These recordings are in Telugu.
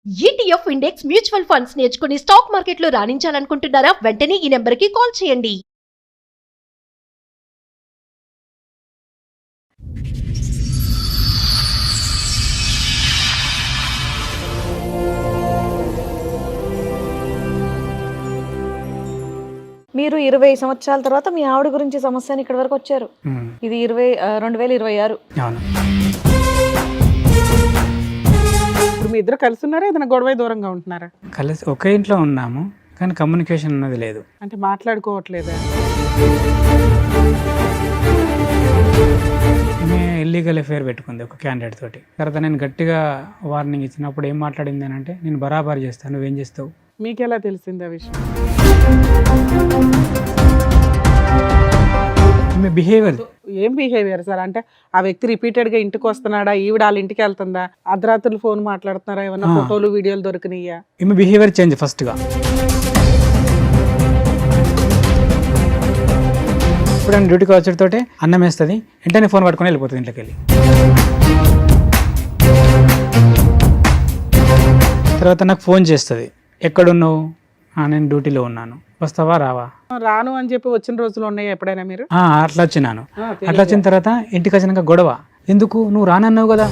ETF ఇండెక్స్ మ్యూచువల్ ఫండ్స్ నేర్చుకుని స్టాక్ మార్కెట్లో రాణించాలనుకుంటున్నారా? వెంటనే ఈ నెంబర్కి కాల్ చేయండి. మీరు 20 సంవత్సరాల తర్వాత మీ ఆవిడ గురించి సమస్య అని ఇక్కడ వరకు వచ్చారు. ఇది 2026. అవును. ఇప్పుడు మీ ఇద్దరు కలిసి ఉన్నారా, ఏదైనా గొడవ దూరంగా ఉంటున్నారా? కలిసి ఒకే ఇంట్లో ఉన్నాము కానీ కమ్యూనికేషన్ అన్నది లేదు. అంటే మాట్లాడుకోవట్లేదా? ఇల్లీగల్ అఫేర్ పెట్టుకుంది ఒక క్యాండిడేట్ తోటి. తర్వాత నేను గట్టిగా వార్నింగ్ ఇచ్చినప్పుడు ఏం మాట్లాడింది అని అంటే, నేను బరాబర్ చేస్తాను, నువ్వేం చేస్తావు. మీకు ఎలా తెలిసింది ఆ విషయం? మీ బిహేవియర్. ఏం బిహేవియర్ సార్? అంటే ఆ వ్యక్తి రిపీటెడ్ గా ఇంటికి వస్తున్నాడా, ఈవిడ వాళ్ళ ఇంటికి వెళ్తుందా, అర్ధరాత్రులు ఫోన్ మాట్లాడుతున్నారా, ఏమన్నా ఫోటోలు వీడియోలు దొరికినాయా? ఈమె బిహేవియర్ చేంజ్ ఫస్ట్గా. ఇప్పుడు ఆయన డ్యూటీకి వచ్చేటతోటే అన్నం వేస్తుంది, వెంటనే ఫోన్ పట్టుకొని వెళ్ళిపోతుంది ఇంట్లోకి వెళ్ళి. తర్వాత నాకు ఫోన్ చేస్తుంది, ఎక్కడున్నావు? నేను డ్యూటీలో ఉన్నాను, వస్తావా రావా? రాను అని చెప్పి వచ్చిన రోజులు ఉన్నాయా ఎప్పుడైనా మీరు? అట్లా వచ్చినాను. అట్లా వచ్చిన తర్వాత ఇంటికి వచ్చినాక గొడవ. ఎందుకు? నువ్వు రానన్నావు కదా.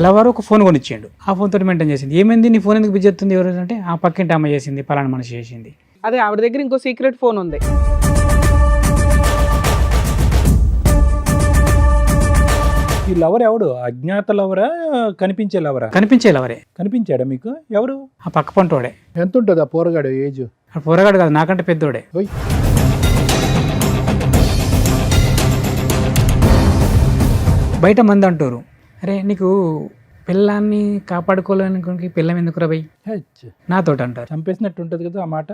లవర్ ఒక ఫోన్ కొనిచ్చిండు, ఆ ఫోన్ తోటి మెయింటైన్ చేసింది. ఏమైంది నీ ఫోన్ ఎందుకు బిజీ అవుతుంది? ఎవరు అంటే, ఆ పక్కింటి అమ్మ చేసింది, పలానా మనిషి చేసింది. అదే ఆవిడ దగ్గర ఇంకో సీక్రెట్ ఫోన్ ఉంది. ఈ లవర్ ఎవడు? అజ్ఞాత లవరా, కనిపించే లవరా? కనిపించే లవరే. కనిపించాడా మీకు? ఎవరు? ఆ పక్క పంటోడే. ఎంత ఉంటుంది ఆ పోరగాడు ఏజ్? ఆ పోరగాడు కాదు, నాకంటే పెద్దోడే. బయట మంది అంటారు, అరే నీకు పిల్లాన్ని కాపాడుకోలేని పిల్లం ఎందుకు రా భయ్ నాతోటి అంటారు. చంపేసినట్టు ఉంటుంది కదా ఆ మాట.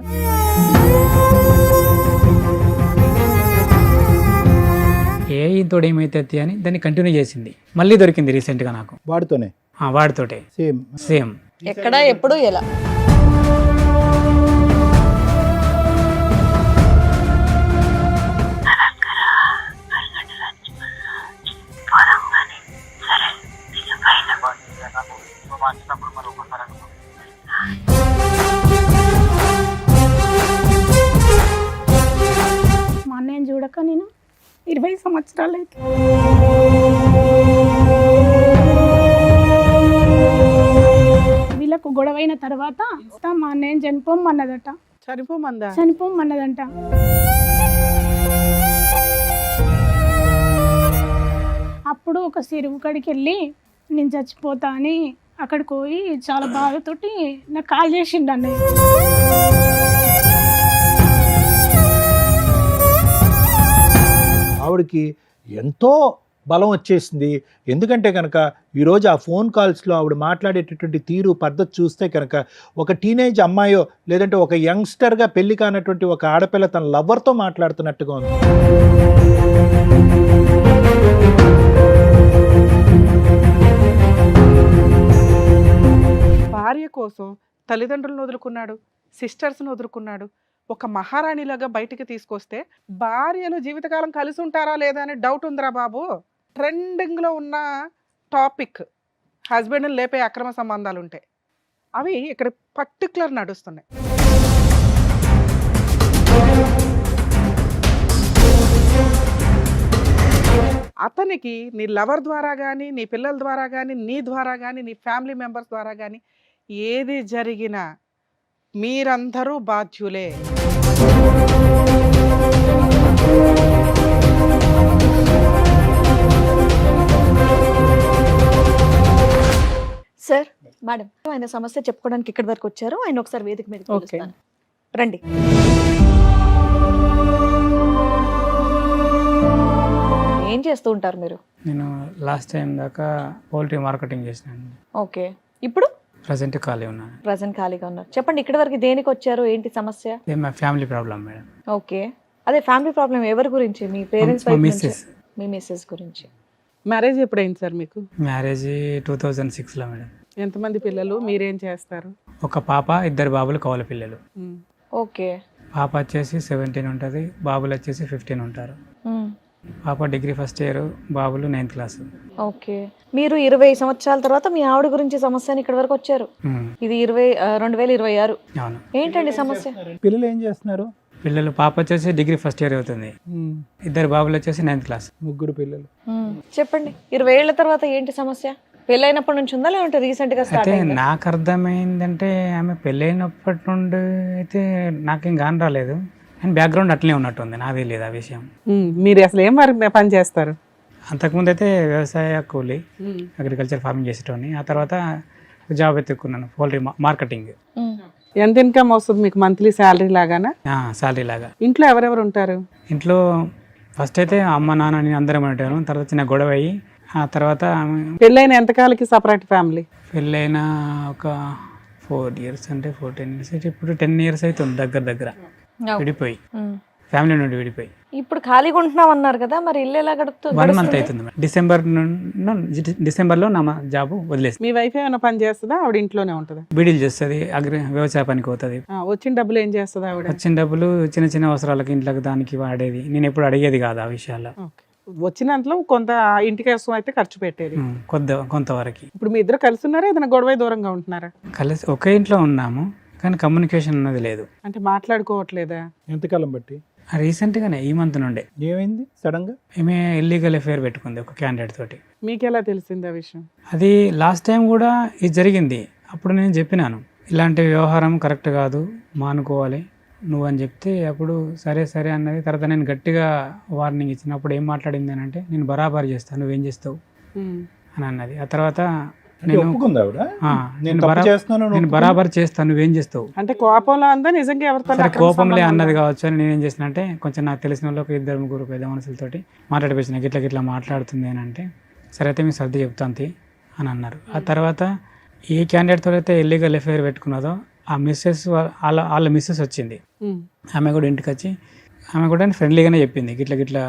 ఇంతోడు ఏమైతే అని దాన్ని కంటిన్యూ చేసింది. మళ్ళీ దొరికింది రీసెంట్గా నాకు. వాడితోనే? వాడితోటే సేమ్. ఎక్కడ, ఎప్పుడు, ఎలా? మా అన్నయ్యని చూడక నేను 20 సంవత్సరాలు అయితే. వీళ్ళకు గొడవైన తర్వాత మా అన్నయ్యని చనిపోమన్నదట. చనిపోమన్నదంట. అప్పుడు ఒక చెరువు కాడికి వెళ్ళి నేను చచ్చిపోతా అని అక్కడికి పోయి చాలా బాధతోటి నాకు కాల్ చేసిండు అన్నయ్య. ఆవిడకి ఎంతో బలం వచ్చేసింది. ఎందుకంటే కనుక ఈరోజు ఆ ఫోన్ కాల్స్లో ఆవిడ మాట్లాడేటటువంటి తీరు పద్ధతి చూస్తే కనుక ఒక టీనేజ్ అమ్మాయో లేదంటే ఒక యంగ్స్టర్గా పెళ్లి కానటువంటి ఒక ఆడపిల్ల తన లవర్తో మాట్లాడుతున్నట్టుగా ఉంది. భార్య కోసం తల్లిదండ్రులను వదులుకున్నాడు, సిస్టర్స్ని వదులుకున్నాడు. ఒక మహారాణిలాగా బయటికి తీసుకొస్తే భార్యలు జీవితకాలం కలిసి ఉంటారా లేదా అనే డౌట్ ఉందిరా బాబు. ట్రెండింగ్లో ఉన్న టాపిక్ హస్బెండ్ని లేపే అక్రమ సంబంధాలు ఉంటాయి, అవి ఇక్కడ పర్టికులర్ నడుస్తున్నాయి. అతనికి నీ లవర్ ద్వారా కానీ, నీ పిల్లల ద్వారా కానీ, నీ ద్వారా కానీ, నీ ఫ్యామిలీ మెంబర్స్ ద్వారా కానీ ఏది జరిగినా మీరందరూ బాధ్యులే. సార్, మేడం, ఆయన సమస్య చెప్పుకోవడానికి ఇక్కడి వరకు వచ్చారు. ఆయన ఒకసారి వేదిక మీద పిలుస్తాను. రండి. ఏం చేస్తూ ఉంటారు మీరు? నేను లాస్ట్ టైం దాకా పౌల్ట్రీ మార్కెటింగ్ చేసినాను. ఓకే. ఇప్పుడు ప్రజెంట్ ఖాళీ ఉన్నాను. ప్రజెంట్ ఖాళీగా ఉన్నారు. చెప్పండి, ఇక్కడి వరకు దేనికి వచ్చారు? ఏంటి సమస్య? మా ఫ్యామిలీ ప్రాబ్లం మేడం. ఓకే. అదే ఫ్యామిలీ ప్రాబ్లం ఎవరి గురించి? మీ పేరెంట్స్ వైపు నుంచి? మిస్సెస్. మీ మిస్సెస్ గురించి. మ్యారేజ్ ఎప్పుడైంది సార్ మీకు? మ్యారేజ్ 2006లో మేడం. ఎంతమంది పిల్లలు? మీరేం చేస్తారు? ఒక పాప, 2 బాబులు, కవల పిల్లలు. ఓకే. పాప వచ్చేసి 17 ఉంటుంది, బాబులు వచ్చేసి 15 ఉంటారు. పాప డిగ్రీ ఫస్ట్ ఇయర్, బాబులు 9th క్లాస్. ఓకే, మీరు 20 సంవత్సరాల తర్వాత మీ ఆవిడ గురించి సమస్య అని ఇక్కడ వరకు వచ్చారు. ఇది 2026. అవును. ఏంటండి సమస్య? పిల్లలు ఏం చేస్తున్నారు? పిల్లలు పాప వచ్చేసి డిగ్రీ ఫస్ట్ ఇయర్ అవుతుంది, 2 బాబులు వచ్చేసి 9th క్లాస్. 3 పిల్లలు. చెప్పండి, 20 ఏళ్ల తర్వాత ఏంటి సమస్య? పెళ్ళైనప్పటి నుంచి ఉందా లేదంటే రీసెంట్ గా స్టార్ట్ అయితే అయిందా? నాకు అర్థమైందంటే ఆమె పెళ్ళైనప్పటి నుండి అయితే నాకేం గాని రాలేదు, అండ్ బ్యాక్గ్రౌండ్ అట్లనే ఉన్నట్టుంది, నాకు తెలియదు ఆ విషయం. మీరు అసలు ఏం పని చేస్తారు? అంతకుముందు అయితే వ్యవసాయ కూలీ, అగ్రికల్చర్ ఫార్మింగ్ చేసేటోని. ఆ తర్వాత జాబ్ ఎత్తుకున్నాను, పౌల్ట్రీ మార్కెటింగ్. ఎంత ఇన్కమ్ వస్తుంది మీకు మంత్లీ శాలరీ లాగానా? సాలరీ లాగా. ఇంట్లో ఎవరెవరు ఉంటారు? ఇంట్లో ఫస్ట్ అయితే అమ్మ నాన్న నేను అందరం ఉంటాను, తర్వాత చిన్న గొడవ అయ్యి ఆ తర్వాత పెళ్ళైన ఎంతకాలకి సపరేట్ ఫ్యామిలీ? పెళ్ళైన ఒక 4 years అంటే 14 years అయితే ఇప్పుడు 10 years అవుతుంది దగ్గర విడిపోయి, ఫ్యామిలీ నుండి విడిపోయి. ఇప్పుడు ఖాళీగా ఉంటున్నాం అన్నారు కదా, మరి ఇల్లు ఎలా 1 month అవుతుంది. డిసెంబర్లో నా జాబ్ వదిలేసి. మీ వైఫ్ ఏమైనా పని చేస్తుందా? ఆవిడ ఇంట్లోనే ఉంటుందా? బీడీలు చేస్తుంది, వ్యవసాయ పనికి పోతుంది. వచ్చిన డబ్బులు ఏం చేస్తుంది ఆవిడ? వచ్చిన డబ్బులు చిన్న చిన్న అవసరాలకి ఇంట్లోకి దానికి వాడేది, నేను ఎప్పుడు అడిగేది కాదు ఆ విషయాల్లో. వచ్చినంతలో కొంత ఇంటికి కోసం అయితే ఖర్చు పెట్టేది, కొంతవరకు. ఇప్పుడు మీ ఇద్దరు కలిసి ఉన్నారా, ఏదైనా గొడవ దూరంగా ఉంటున్నారా? కలిసి ఒకే ఇంట్లో ఉన్నాము కానీ కమ్యూనికేషన్ అన్నది లేదు. అంటే మాట్లాడుకోవట్లేదా? ఎంతకాలం బట్టి? రీసెంట్గానే ఈ మంత్ నుండే. ఏమైంది సడన్ గా? ఈమె ఇల్లీగల్ అఫేర్ పెట్టుకుంది ఒక క్యాండిడేట్ తోటి. మీకు ఎలా తెలిసింది ఆ విషయం? అది లాస్ట్ టైం కూడా ఇది జరిగింది, అప్పుడు నేను చెప్పినాను ఇలాంటి వ్యవహారం కరెక్ట్ కాదు, మానుకోవాలి నువ్వు అని చెప్తే అప్పుడు సరే అన్నది. తర్వాత నేను గట్టిగా వార్నింగ్ ఇచ్చినప్పుడు ఏం మాట్లాడింది అని అంటే, నేను బరాబర్ చేస్తాను, నువ్వేం చేస్తావు అని అన్నది. ఆ తర్వాత నేను బరాబర్ చేస్తాను, నువ్వేం చేస్తావు అంటే కోపంలో అందా నిజంగా ఎవరితో? సరే కోపంలే అన్నది కావచ్చు అని నేనేం చేసిన అంటే, కొంచెం నాకు తెలిసిన వాళ్ళు 2-3 పెద్ద మనుషులతోటి మాట్లాడిపించిన, గిట్లా మాట్లాడుతుంది అని అంటే, సరే అయితే మీకు సర్ది చెప్తాంతి అని అన్నారు. ఆ తర్వాత ఏ క్యాండిడేట్తో అయితే ఇల్లీగల్ అఫేర్ పెట్టుకున్నదో ఆ మిస్సెస్ వాళ్ళ మిస్సెస్ వచ్చింది. ఆమె కూడా ఇంటికి వచ్చి ఆమె కూడా ఫ్రెండ్లీగానే చెప్పింది, గిట్లా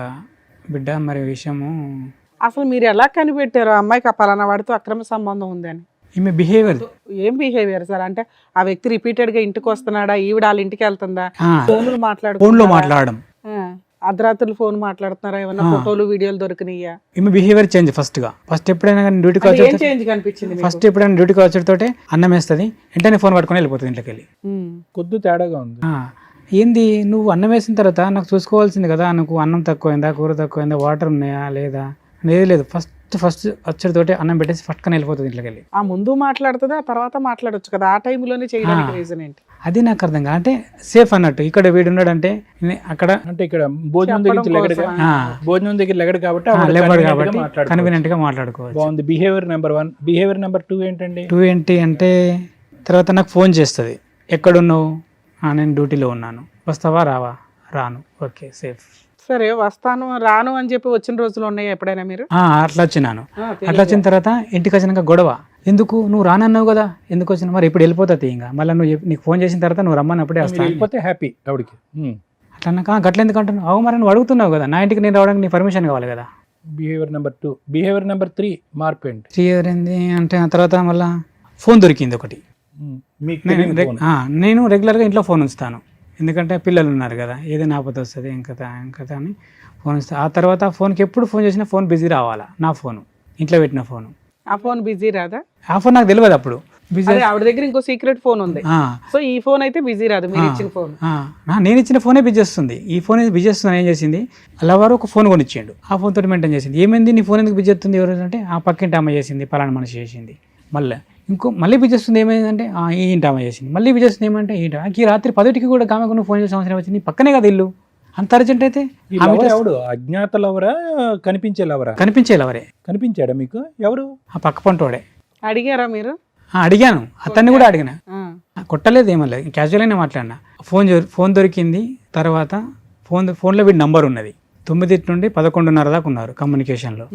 బిడ్డ మరి విషయము. అసలు మీరు ఎలా కనిపెట్టారు ఆ అమ్మాయికి ఆ పలానా వాడితో అక్రమ సంబంధం ఉందని? ఈమె బిహేవియర్. ఏం బిహేవియర్ సార్? అంటే ఆ వ్యక్తి రిపీటెడ్ గా ఇంటికి వస్తున్నాడా, ఈవిడ వాళ్ళ ఇంటికి వెళ్తుందా, ఫోన్లో మాట్లాడడం, అర్ధరాత్రులు ఫోన్ మాట్లాడుతున్నారా, ఏమన్నా ఫోటోలు వీడియోలు దొరికినాయా? ఈమె బిహేవియర్ చేంజ్. ఫస్ట్ ఎప్పుడైనా డ్యూటీకి కనిపించింది. ఫస్ట్ ఎప్పుడైనా డ్యూటీకి వచ్చేటోటే అన్నం వేస్తుంది, వెంటనే ఫోన్ పట్టుకొని వెళ్ళిపోతుంది ఇంట్లోకి వెళ్ళి. కొద్ది తేడాగా ఉంది. ఏంది నువ్వు అన్నం వేసిన తర్వాత నాకు చూసుకోవాల్సింది కదా, నువ్వు అన్నం తక్కువైందా, కూర తక్కువైందా, వాటర్ ఉన్నాయా లేదా అనేది లేదు. ఫస్ట్ వచ్చేటోటే అన్నం పెట్టేసి పట్టుకొని వెళ్ళిపోతుంది ఇంట్లోకి వెళ్ళి. ఆ ముందు మాట్లాడుతుంది, ఆ తర్వాత మాట్లాడొచ్చు కదా, ఆ టైంలోనే చేయడానికి రీజన్ ఏంటి? అది నాకు అర్థం కాదు. అంటే సేఫ్ అన్నట్టు ఇక్కడ వీడు ఉన్నాడంటే అక్కడ, అంటే ఇక్కడ భోజనం దగ్గర లెగడు కాబట్టి కన్వీనియంట్ గా మాట్లాడుకోవచ్చు. బాగుంది. Behaviour number 1. బిహేవియర్ నెంబర్ 2 ఏంటండి? 2 ఏంటి అంటే, తర్వాత నాకు ఫోన్ చేస్తుంది, ఎక్కడున్నావు, నేను డ్యూటీలో ఉన్నాను, వస్తావా రావా, రాను, ఓకే సేఫ్. సరే వస్తాను రాను అని చెప్పి వచ్చిన రోజులు ఉన్నాయి ఎప్పుడైనా మీరు? అట్లా వచ్చినాను. అట్లా వచ్చిన తర్వాత ఇంటికి వచ్చినాక గొడవ, ఎందుకు నువ్వు రానన్నావు కదా, ఎందుకు వచ్చినా, మరి ఇప్పుడు వెళ్ళిపోతుంది ఇంకా, మళ్ళీ నీకు ఫోన్ చేసిన తర్వాత నువ్వు రమ్మన్నప్పుడే వస్తాను, వెళ్ళిపోతే హ్యాపీ ఆవిడకి. అట్లా అన్నాక గట్ల ఎందుకు అంటున్నావు, అవు మరి నువ్వు అడుగుతున్నావు కదా, నా ఇంటికి నేను రావడానికి నీ పర్మిషన్ కావాలి కదా. Behaviour number 2. బిహేవియర్ నెంబర్ 3 మార్పు ఏంటి? 3 ఏంది అంటే, ఆ తర్వాత మళ్ళీ ఫోన్ దొరికింది ఒకటి. నేను రెగ్యులర్గా ఇంట్లో ఫోన్ ఉంచుతాను, ఎందుకంటే పిల్లలు ఉన్నారు కదా, ఏదైనా ఆపద వస్తుంది ఇంకతా అని ఫోన్ ఇస్తాను. ఆ తర్వాత ఫోన్కి ఎప్పుడు ఫోన్ చేసినా ఫోన్ బిజీ రావాలా, నా ఫోను ఇంట్లో పెట్టిన ఫోను. ఆ ఫోన్ బిజీ రాదా? ఆ ఫోన్ నాకు తెలియదు అప్పుడు. బిజీ ఆవిడ దగ్గర ఇంకో సీక్రెట్ ఫోన్ ఉంది, సో ఈ ఫోన్ అయితే బిజీ రాదు, మీరు ఇచ్చిన ఫోన్. నేను ఇచ్చిన ఫోనే బిజీ వస్తుంది, ఈ ఫోన్ బిజీ వస్తుంది. ఏం చేసింది, అలా వారు ఒక ఫోన్ కొనిచ్చిండు, ఆ ఫోన్ తోటి మెయింటైన్ చేసింది. ఏమైంది నీ ఫోన్ ఎందుకు బిజీ వస్తుంది, ఎవరు అంటే ఆ పక్కింటి అమ్మ చేసింది, పలానా మనిషి చేసింది. మళ్ళీ బిజీ వస్తుంది, ఏమైందంటే ఈ ఇంటి అమ్మ చేసింది. మళ్ళీ బిజీ వస్తుంది, ఏమంటే ఈ రాత్రి 10కి కూడా ఆమెకు నువ్వు ఫోన్ చేసే అవసరం వచ్చింది, పక్కనే కదా ఇల్లు, అంత అర్జెంట్ అయితే. అజ్ఞాత లవరా, కనిపించే లవరా? కనిపించే లవరే. కనిపించాడా మీకు? ఎవరు? ఆ పక్క పంటోడే. అడిగారా మీరు? అడిగాను, అతన్ని కూడా అడిగిన, కొట్టలేదు, ఏమలేదు, క్యాజువల్గానే మాట్లాడినా. ఫోన్ దొరికింది. తర్వాత ఫోన్లో వీడి నంబర్ ఉన్నది, 9 నుండి 11:30 దాకా ఉన్నారు కమ్యూనికేషన్లో.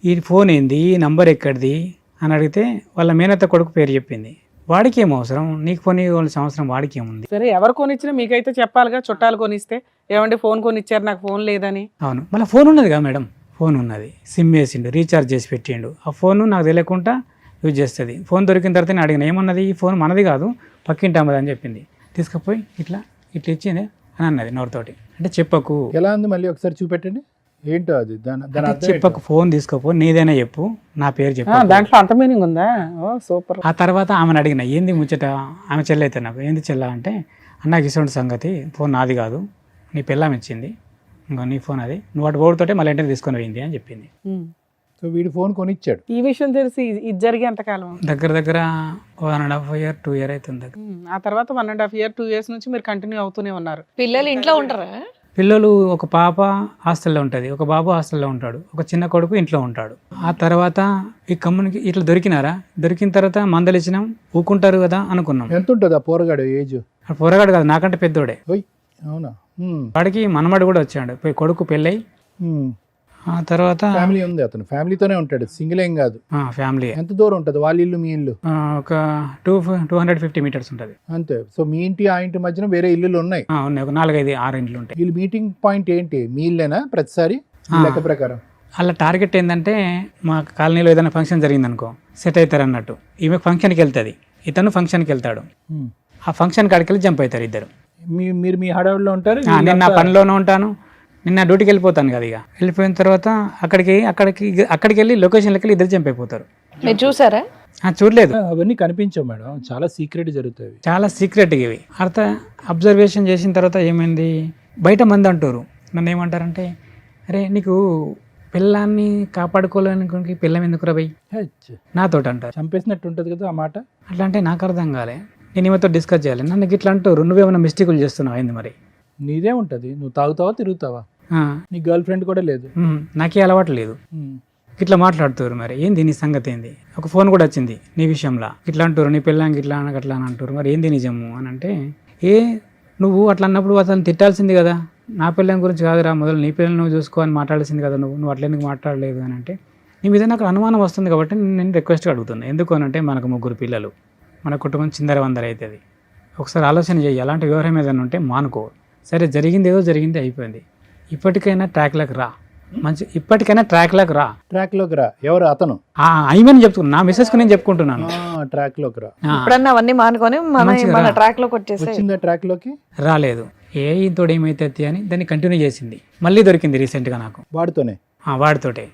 ఈ ఫోన్ ఏంది, ఈ నంబర్ ఎక్కడిది అని అడిగితే వాళ్ళ మేనత్త కొడుకు పేరు చెప్పింది. వాడికి ఏం అవసరం, నీకు కొని ఇవ్వాల్సిన అవసరం వాడికి ఏముంది? సరే ఎవరు కొనిచ్చినా మీకైతే చెప్పాలిగా, చుట్టాలు కొనిస్తే ఏమంటే ఫోన్ కొనిచ్చారు నాకు ఫోన్ లేదని. అవును, మళ్ళీ ఫోన్ ఉన్నది కదా మేడం, ఫోన్ ఉన్నది, సిమ్ వేసిండు, రీఛార్జ్ చేసి పెట్టిండు, ఆ ఫోన్ నాకు తెలియకుండా యూజ్ చేస్తుంది. ఫోన్ దొరికిన తర్వాత నేను అడిగిన, ఏమన్నది, ఈ ఫోన్ మనది కాదు పక్కింటి అమ్మది అని చెప్పింది. తీసుకుపోయి ఇట్లా ఇచ్చింది అని అన్నది నోరుతోటి. అంటే చెప్పకు. ఎలా ఉంది మళ్ళీ ఒకసారి చూపెట్టండి, ఏంటో అది దాని అర్థం చెప్పకు, ఫోన్ తీసుకోపో, నీదైనా చెప్పు, నా పేరు చెప్పు. దాంట్లో అంత మీనింగ్ ఉందా? ఓ సూపర్. ఆ తర్వాత ఆమెను అడిగిన ఏంది ముచ్చట, ఆమె చెల్లి అయితే నాకు ఏంది చెల్ల అంటే, అన్నకి ఇటువంటి సంగతి, ఫోన్ నాది కాదు, నీ పిల్లం ఇచ్చింది, ఇంకో నీ ఫోన్ అది, నువ్వు అటు ఓడితోటే మళ్ళీ ఇంటికి తీసుకొని పోయింది అని చెప్పింది. సో వీడి ఫోన్ కొనిచ్చాడు. ఈ విషయం తెలిసి ఇది జరిగే ఎంతకాలం? దగ్గర 1.5 year 2 year అవుతుంది. ఆ తర్వాత 1.5 year 2 years నుంచి మీరు కంటిన్యూ అవుతూనే ఉన్నారు. పిల్లలు ఇంట్లో ఉంటారా? పిల్లలు, ఒక పాప హాస్టల్లో ఉంటుంది, ఒక బాబు హాస్టల్లో ఉంటాడు, ఒక చిన్న కొడుకు ఇంట్లో ఉంటాడు. ఆ తర్వాత ఈ ఇట్లా దొరికిన తర్వాత మందలు ఇచ్చినాం, ఊకుంటారు కదా అనుకున్నాం. ఎంత ఉంటుంది ఆ పోరగాడు ఏజ్? ఆ పోరగాడు కాదు, నాకంటే పెద్దోడే. అవునా? వాడికి మనమడు కూడా వచ్చాడు, కొడుకు పెళ్ళై. ఆ తర్వాత ఫ్యామిలీ ఉంది, అతను ఫ్యామిలీతోనే ఉంటాడు, సింగిల్ ఏం కాదు. ఫ్యామిలీ. ఎంత దూరం ఉంటుంది వాళ్ళ ఇల్లు మీ ఇల్లు? ఒక 250 meters ఉంటుంది అంతే. సో మీ ఇంటి ఆ ఇంటి మధ్యన వేరే ఇల్లులు ఉన్నాయి? ఉన్నాయి, ఒక 4-5-6 ఇండ్లు ఉంటాయి. వీళ్ళు మీటింగ్ పాయింట్ ఏంటి? మీ ఇల్లేనా ప్రతిసారి లెక్క ప్రకారం? అలా టార్గెట్ ఏంటంటే, మా కాలనీలో ఏదైనా ఫంక్షన్ జరిగింది అనుకో, సెట్ అవుతారు అన్నట్టు. ఈమె ఫంక్షన్కి వెళ్తుంది, ఇతను ఫంక్షన్కి వెళ్తాడు. ఆ ఫంక్షన్ కాడికి వెళ్ళి జంప్ అవుతారు ఇద్దరు. మీరు మీ హడావుడిలో ఉంటారు? నేను నా పనిలోనే ఉంటాను, నిన్న డ్యూటీకి వెళ్ళిపోతాను కదా. ఇక వెళ్ళిపోయిన తర్వాత అక్కడికి వెళ్ళి లొకేషన్లకి వెళ్ళి ఇద్దరు జంప్ అయిపోతారు. మీరు చూసారా? చూడలేదు, అవన్నీ కనిపించవు మేడం, చాలా సీక్రెట్ జరుగుతాయి, చాలా సీక్రెట్ ఇవి. అబ్జర్వేషన్ చేసిన తర్వాత ఏమైంది, బయట మంది అంటారు, నన్ను ఏమంటారంటే, అరే నీకు పిల్లాన్ని కాపాడుకోలేని పిల్లం ఎందుకు రబై నాతోటి అంటారు. చంపేసినట్టు ఉంటుంది కదా ఆ మాట. అట్లా అంటే నాకు అర్థం కాలే, నేను ఈమెతో డిస్కస్ చేయాలి. నన్ను ఇట్లా అంటారు, నువ్వేమైనా మిస్టేకులు చేస్తున్నావు అయింది మరి. నీదే ఉంటుంది, నువ్వు తాగుతావా తిరుగుతావా, నీ గర్ల్ ఫ్రెండ్ కూడా లేదు, నాకే అలవాటు లేదు, ఇట్లా మాట్లాడుతారు. మరి ఏంది నీ సంగతి ఏంది? ఒక ఫోన్ కూడా వచ్చింది నీ విషయంలో, ఇట్లా అంటారు, నీ పిల్లానికి ఇట్లా అట్లా అని అంటారు, మరి ఏంది నిజము అని అంటే, నువ్వు అట్లా అన్నప్పుడు అతను తిట్టాల్సింది కదా, నా పిల్లని గురించి కాదురా, మొదలు నీ పిల్లలు నువ్వు చూసుకో అని మాట్లాడాల్సింది కదా, నువ్వు అట్లా ఎందుకు మాట్లాడలేదు అని అంటే, నీ మీద నాకు అనుమానం వస్తుంది కాబట్టి నేను రిక్వెస్ట్గా అడుగుతున్నాను. ఎందుకు అని అంటే, మనకు 3 పిల్లలు, మన కుటుంబం చిందరవందర అవుతుంది. ఒకసారి ఆలోచన చేయి, అలాంటి వ్యవహారం ఏదైనా ఉంటే మానుకో. సరే, జరిగింది ఏదో జరిగింది, అయిపోయింది. ఇప్పటికైనా ట్రాక్లోకి రా, ట్రాక్లోకి రా. ఎవరు అతను? అయిమని చెప్తున్నా, నా మిస్సెస్కి నేను చెప్పుకుంటున్నాను, ట్రాక్లోకి రా. ఇప్పుడన్నా అవన్నీ మానుకొని మన ట్రాక్ లోకి వచ్చేసి వచ్చిందా? ట్రాక్లోకి రాలేదు. ఇంతోడు ఏమైతే అని దాన్ని కంటిన్యూ చేసింది. మళ్ళీ దొరికింది రీసెంట్గా నాకు, వాడితోనే. వాడితోటే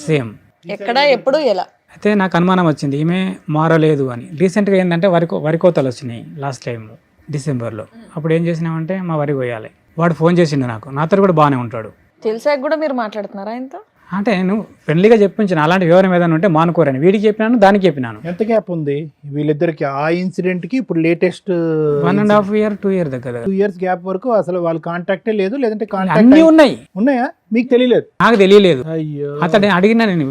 సేమ్. ఎక్కడ ఎప్పుడు ఎలా? అయితే నాకు అనుమానం వచ్చింది, ఈమె మారలేదు అని. రీసెంట్గా ఏంటంటే వరి కోతలు వచ్చినాయి లాస్ట్ టైంలో, డిసెంబర్లో. అప్పుడు ఏం చేసినామంటే, మా వరి కొయ్యాలి, వాడు ఫోన్ చేసిండు నాకు, నాతో కూడా బాగానే ఉంటాడు. తెలిసాక కూడా మీరు మాట్లాడుతున్నారా ఆయనతో? అంటే నేను ఫ్రెండ్లీగా చెప్పించిన, అలాంటి వివరం ఏదైనా ఉంటే మానుకోరని. వీడికి చెప్పినాను, దానికి చెప్పినాను. ఎంత గ్యాప్ ఉంది వీళ్ళిద్దరికి ఆ ఇన్సిడెంట్ కి? ఇప్పుడు లేటెస్ట్ 1.5 year 2 year దగ్గర 2 years గ్యాప్ వరకు అసలు వాళ్ళ కాంటాక్టే లేదు, లేదంటే అన్నీ కాంటాక్ట్ ఉన్నాయా? మీకు తెలియలేదు? నాకు తెలియలేదు. అయ్యో. అతన్ని అడిగినా, నేను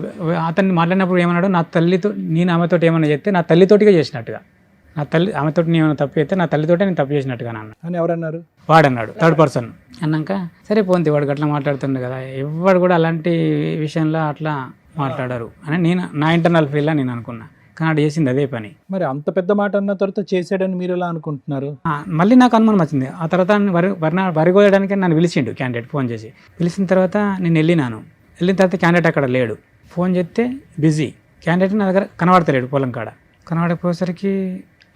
అతన్ని మాట్లాడినప్పుడు ఏమన్నాడు, నా తల్లితో, నేను ఆమెతో ఏమన్నా చెప్తే నా తల్లితోటిగా చేసినట్టుగా, నా తల్లి ఆమెతో నేను తప్పు చేస్తే నా తల్లితోటే నేను తప్పు చేసినట్టుగా అన్న అని ఎవరన్నారు? వాడన్నాడు, 3rd person అన్నాక, సరే పోంది, వాడు అట్లా మాట్లాడుతుండే కదా, ఎవరు కూడా అలాంటి విషయంలో అట్లా మాట్లాడారు అని నా ఇంటర్నల్ ఫీల్డ్లో నేను అనుకున్నా. కానీ ఆడు చేసింది అదే పని. మరి అంత పెద్ద మాట అన్న తర్వాత చేసాడని మీరు ఎలా అనుకుంటున్నారు? మళ్ళీ నాకు అనుమానం వచ్చింది. ఆ తర్వాత వరి కోయడానికి నన్ను పిలిచిండు క్యాండిడేట్, ఫోన్ చేసి. పిలిచిన తర్వాత నేను వెళ్ళిన తర్వాత క్యాండిడేట్ అక్కడ లేడు. ఫోన్ చేస్తే బిజీ, క్యాండిడేట్ నా దగ్గర కనబడతలేడు. పొలం కాడ కనబడకపోయేసరికి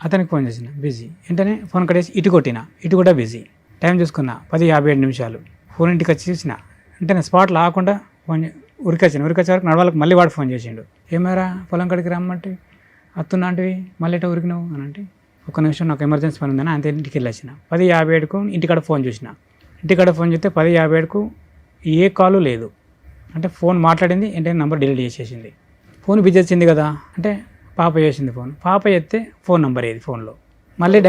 అతనికి ఫోన్ చేసిన, బిజీ. వెంటనే ఫోన్ కట్టేసి ఇటు కొట్టిన, ఇటు కూడా బిజీ. టైం చూసుకున్నా 10:57. ఫోన్ ఇంటికి వచ్చి చూసిన, అంటే నేను స్పాట్లో ఆకుండా ఫోన్ ఉరికొచ్చే వరకు నడవాళ్ళకి మళ్ళీ వాడు ఫోన్ చేసిండు. ఏమారా పొలం కాడికి రమ్మంటే, అత్తున్నాంటివి మళ్ళీ ఎటో ఉరికినావు అని అంటే, ఒక నిమిషం నాకు ఎమర్జెన్సీ పని ఉందని అంతే ఇంటికి వెళ్ళొచ్చిన. 10:57కు ఇంటికాడ ఫోన్ చూసిన. ఇంటికాడ ఫోన్ చేస్తే 10:57కు ఏ కాలు లేదు. అంటే ఫోన్ మాట్లాడింది, ఏంటంటే నెంబర్ డిలీట్ చేసేసింది. ఫోన్ బిజీ వచ్చింది కదా అంటే, పాప చేసింది ఫోన్. పాప చేస్తే ఫోన్ నెంబర్ ఏది ఫోన్లో, మళ్ళీ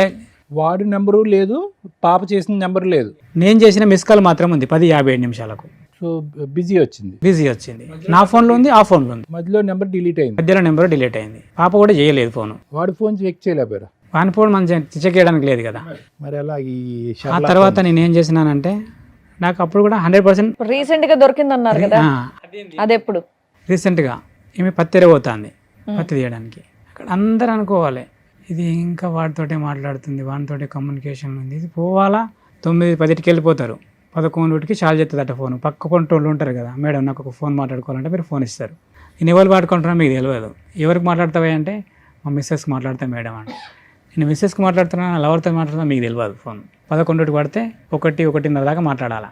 వాడి నెంబరు లేదు, పాప చేసిన నెంబర్ లేదు, నేను చేసిన మిస్ కాల్ మాత్రం ఉంది 10:57. సో బిజీ వచ్చింది. నా ఫోన్లో ఉంది, ఆ ఫోన్లో ఉంది, మధ్యలో నెంబర్ డిలీట్ అయింది. పాప కూడా చేయలేదు ఫోన్. వాడు ఫోన్ చెక్ చేయలేపారు, వాని ఫోన్ మనం చెక్ చేయడానికి లేదు కదా. మరి అలా ఆ తర్వాత నేను ఏం చేసినానంటే, నాకు అప్పుడు కూడా 100% రీసెంట్గా దొరికింది అన్నారు కదా, అది ఎప్పుడు? రీసెంట్గా ఈమె పత్తి పోతుంది, పత్తి తీయడానికి. అక్కడ అందరూ అనుకోవాలి, ఇది ఇంకా వాడితోటే మాట్లాడుతుంది, వాడితోటే కమ్యూనికేషన్ ఉంది, ఇది పోవాలా. 9-10కి వెళ్ళిపోతారు, 11కి చాలు చేస్తుందట ఫోన్. పక్క కొంటోళ్ళు ఉంటారు కదా, మేడం నాకు ఒక ఫోన్ మాట్లాడుకోవాలంటే మీరు ఫోన్ ఇస్తారు. నేను ఎవరు వాడుకుంటున్నా మీకు తెలియదు. ఎవరికి మాట్లాడతావా అంటే, మా మిస్సెస్కి మాట్లాడతా మేడం అంటే. నేను మిస్సెస్కి మాట్లాడుతున్నా లవర్తో మాట్లాడుతున్నా మీకు తెలియదు. ఫోన్ 11కి పడితే 1:30 దాకా మాట్లాడాలా.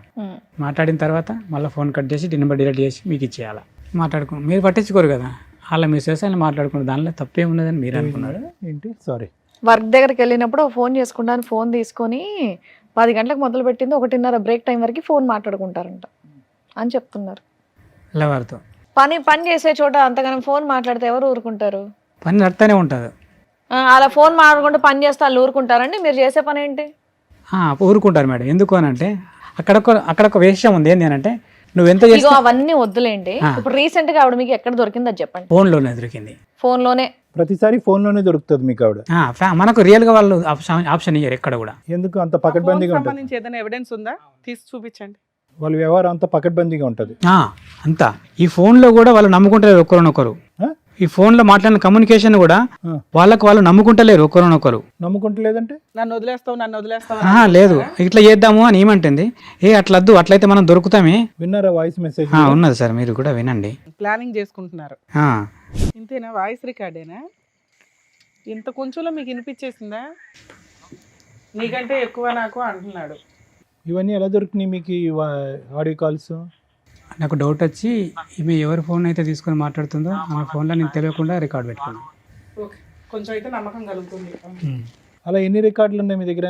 మాట్లాడిన తర్వాత మళ్ళీ ఫోన్ కట్ చేసి నెంబర్ డిలీట్ చేసి మీకు ఇచ్చేయాలా. మాట్లాడుకున్నాం, మీరు పట్టించుకోరు కదా, వాళ్ళ మిస్సెస్ అని మాట్లాడుకున్నారు, దానిలో తప్పే ఉన్నదని మీరు అనుకున్నారు. ఏంటి సారీ, వర్క్ దగ్గరికి వెళ్ళినప్పుడు ఫోన్ చేసుకుంటాను, ఫోన్ తీసుకొని 10 గంటలకు మొదలు పెట్టింది 1:30 బ్రేక్ టైం వరకు ఫోన్ మాట్లాడుకుంటారంట అని చెప్తున్నారు. లవర్తో పని చేసే చోట అంతగానం ఫోన్ మాట్లాడితే ఎవరు ఊరుకుంటారు? పని నడుతూనే ఉంటుంది. అలా ఫోన్ మాట్లాడుకుంటూ పని చేస్తే వాళ్ళు ఊరుకుంటారండి? మీరు చేసే పని ఏంటి? ఊరుకుంటారు మేడం. ఎందుకు అని అంటే అక్కడ విషయం ఉంది. ఏంటి అని అంటే నువ్వు ఎంత ఇగో చేస్తావు అవన్నీ వద్దులేండి. ఇప్పుడు రీసెంట్ గా ఆవిడ మీకు ఎక్కడ దొరికింది అది చెప్పండి. ఫోన్లోనే దొరికింది. ఫోన్ లోనే ప్రతిసారి ఫోన్ లోనే దొరుకుతుంది మీకు ఆవిడ? మనకు రియల్ గా వాళ్ళు ఆప్షన్ ఇయ్యరు ఎక్కడ కూడా. ఎందుకు అంత పకడ్బందీగా ఉంటుంది? సంబంధించి ఏదైనా ఎవిడెన్స్ ఉందా తీసి చూపించండి. వాళ్ళ వ్యవహారం అంతా పకడ్బందీగా ఉంటుంది. అంతా ఈ ఫోన్లో కూడా వాళ్ళు నమ్ముకుంటలేరు ఒకరినొకరు. ఈ ఫోన్లో మాట్లాడిన కమ్యూనికేషన్ కూడా వాళ్ళు నమ్ముకుంటలేరు ఒకరినొకరు. నమ్ముకుంటలేదంటే నన్ను వదిలేస్తావు లేదు ఇట్లా చేద్దాము అని ఏమంటుంది. అట్లద్దు, అట్లయితే మనం దొరుకుతామే. విన్నారా వాయిస్ మెసేజ్? ఉన్నది సార్, మీరు కూడా వినండి. ప్లానింగ్ చేసుకుంటున్నారు. ఇంతేనా? వాయిస్ రికార్డేనా? ఇంత కొంచెంలో మీకు వినిపించేసిందా? నీకంటే ఎక్కువ నాకు అంటున్నాడు. ఇవన్నీ ఎలా దొరికినాయి మీకు ఆడియో కాల్స్? నాకు డౌట్ వచ్చి ఈమె ఎవరి ఫోన్ అయితే తీసుకొని మాట్లాడుతుందో ఆమె ఫోన్లో నేను తెలియకుండా రికార్డ్ పెట్టుకున్నాను. ఓకే, కొంచెం అయితే నమ్మకం కలుగుతుంది. అలా ఎన్ని రికార్డులు ఉన్నాయి మీ దగ్గర?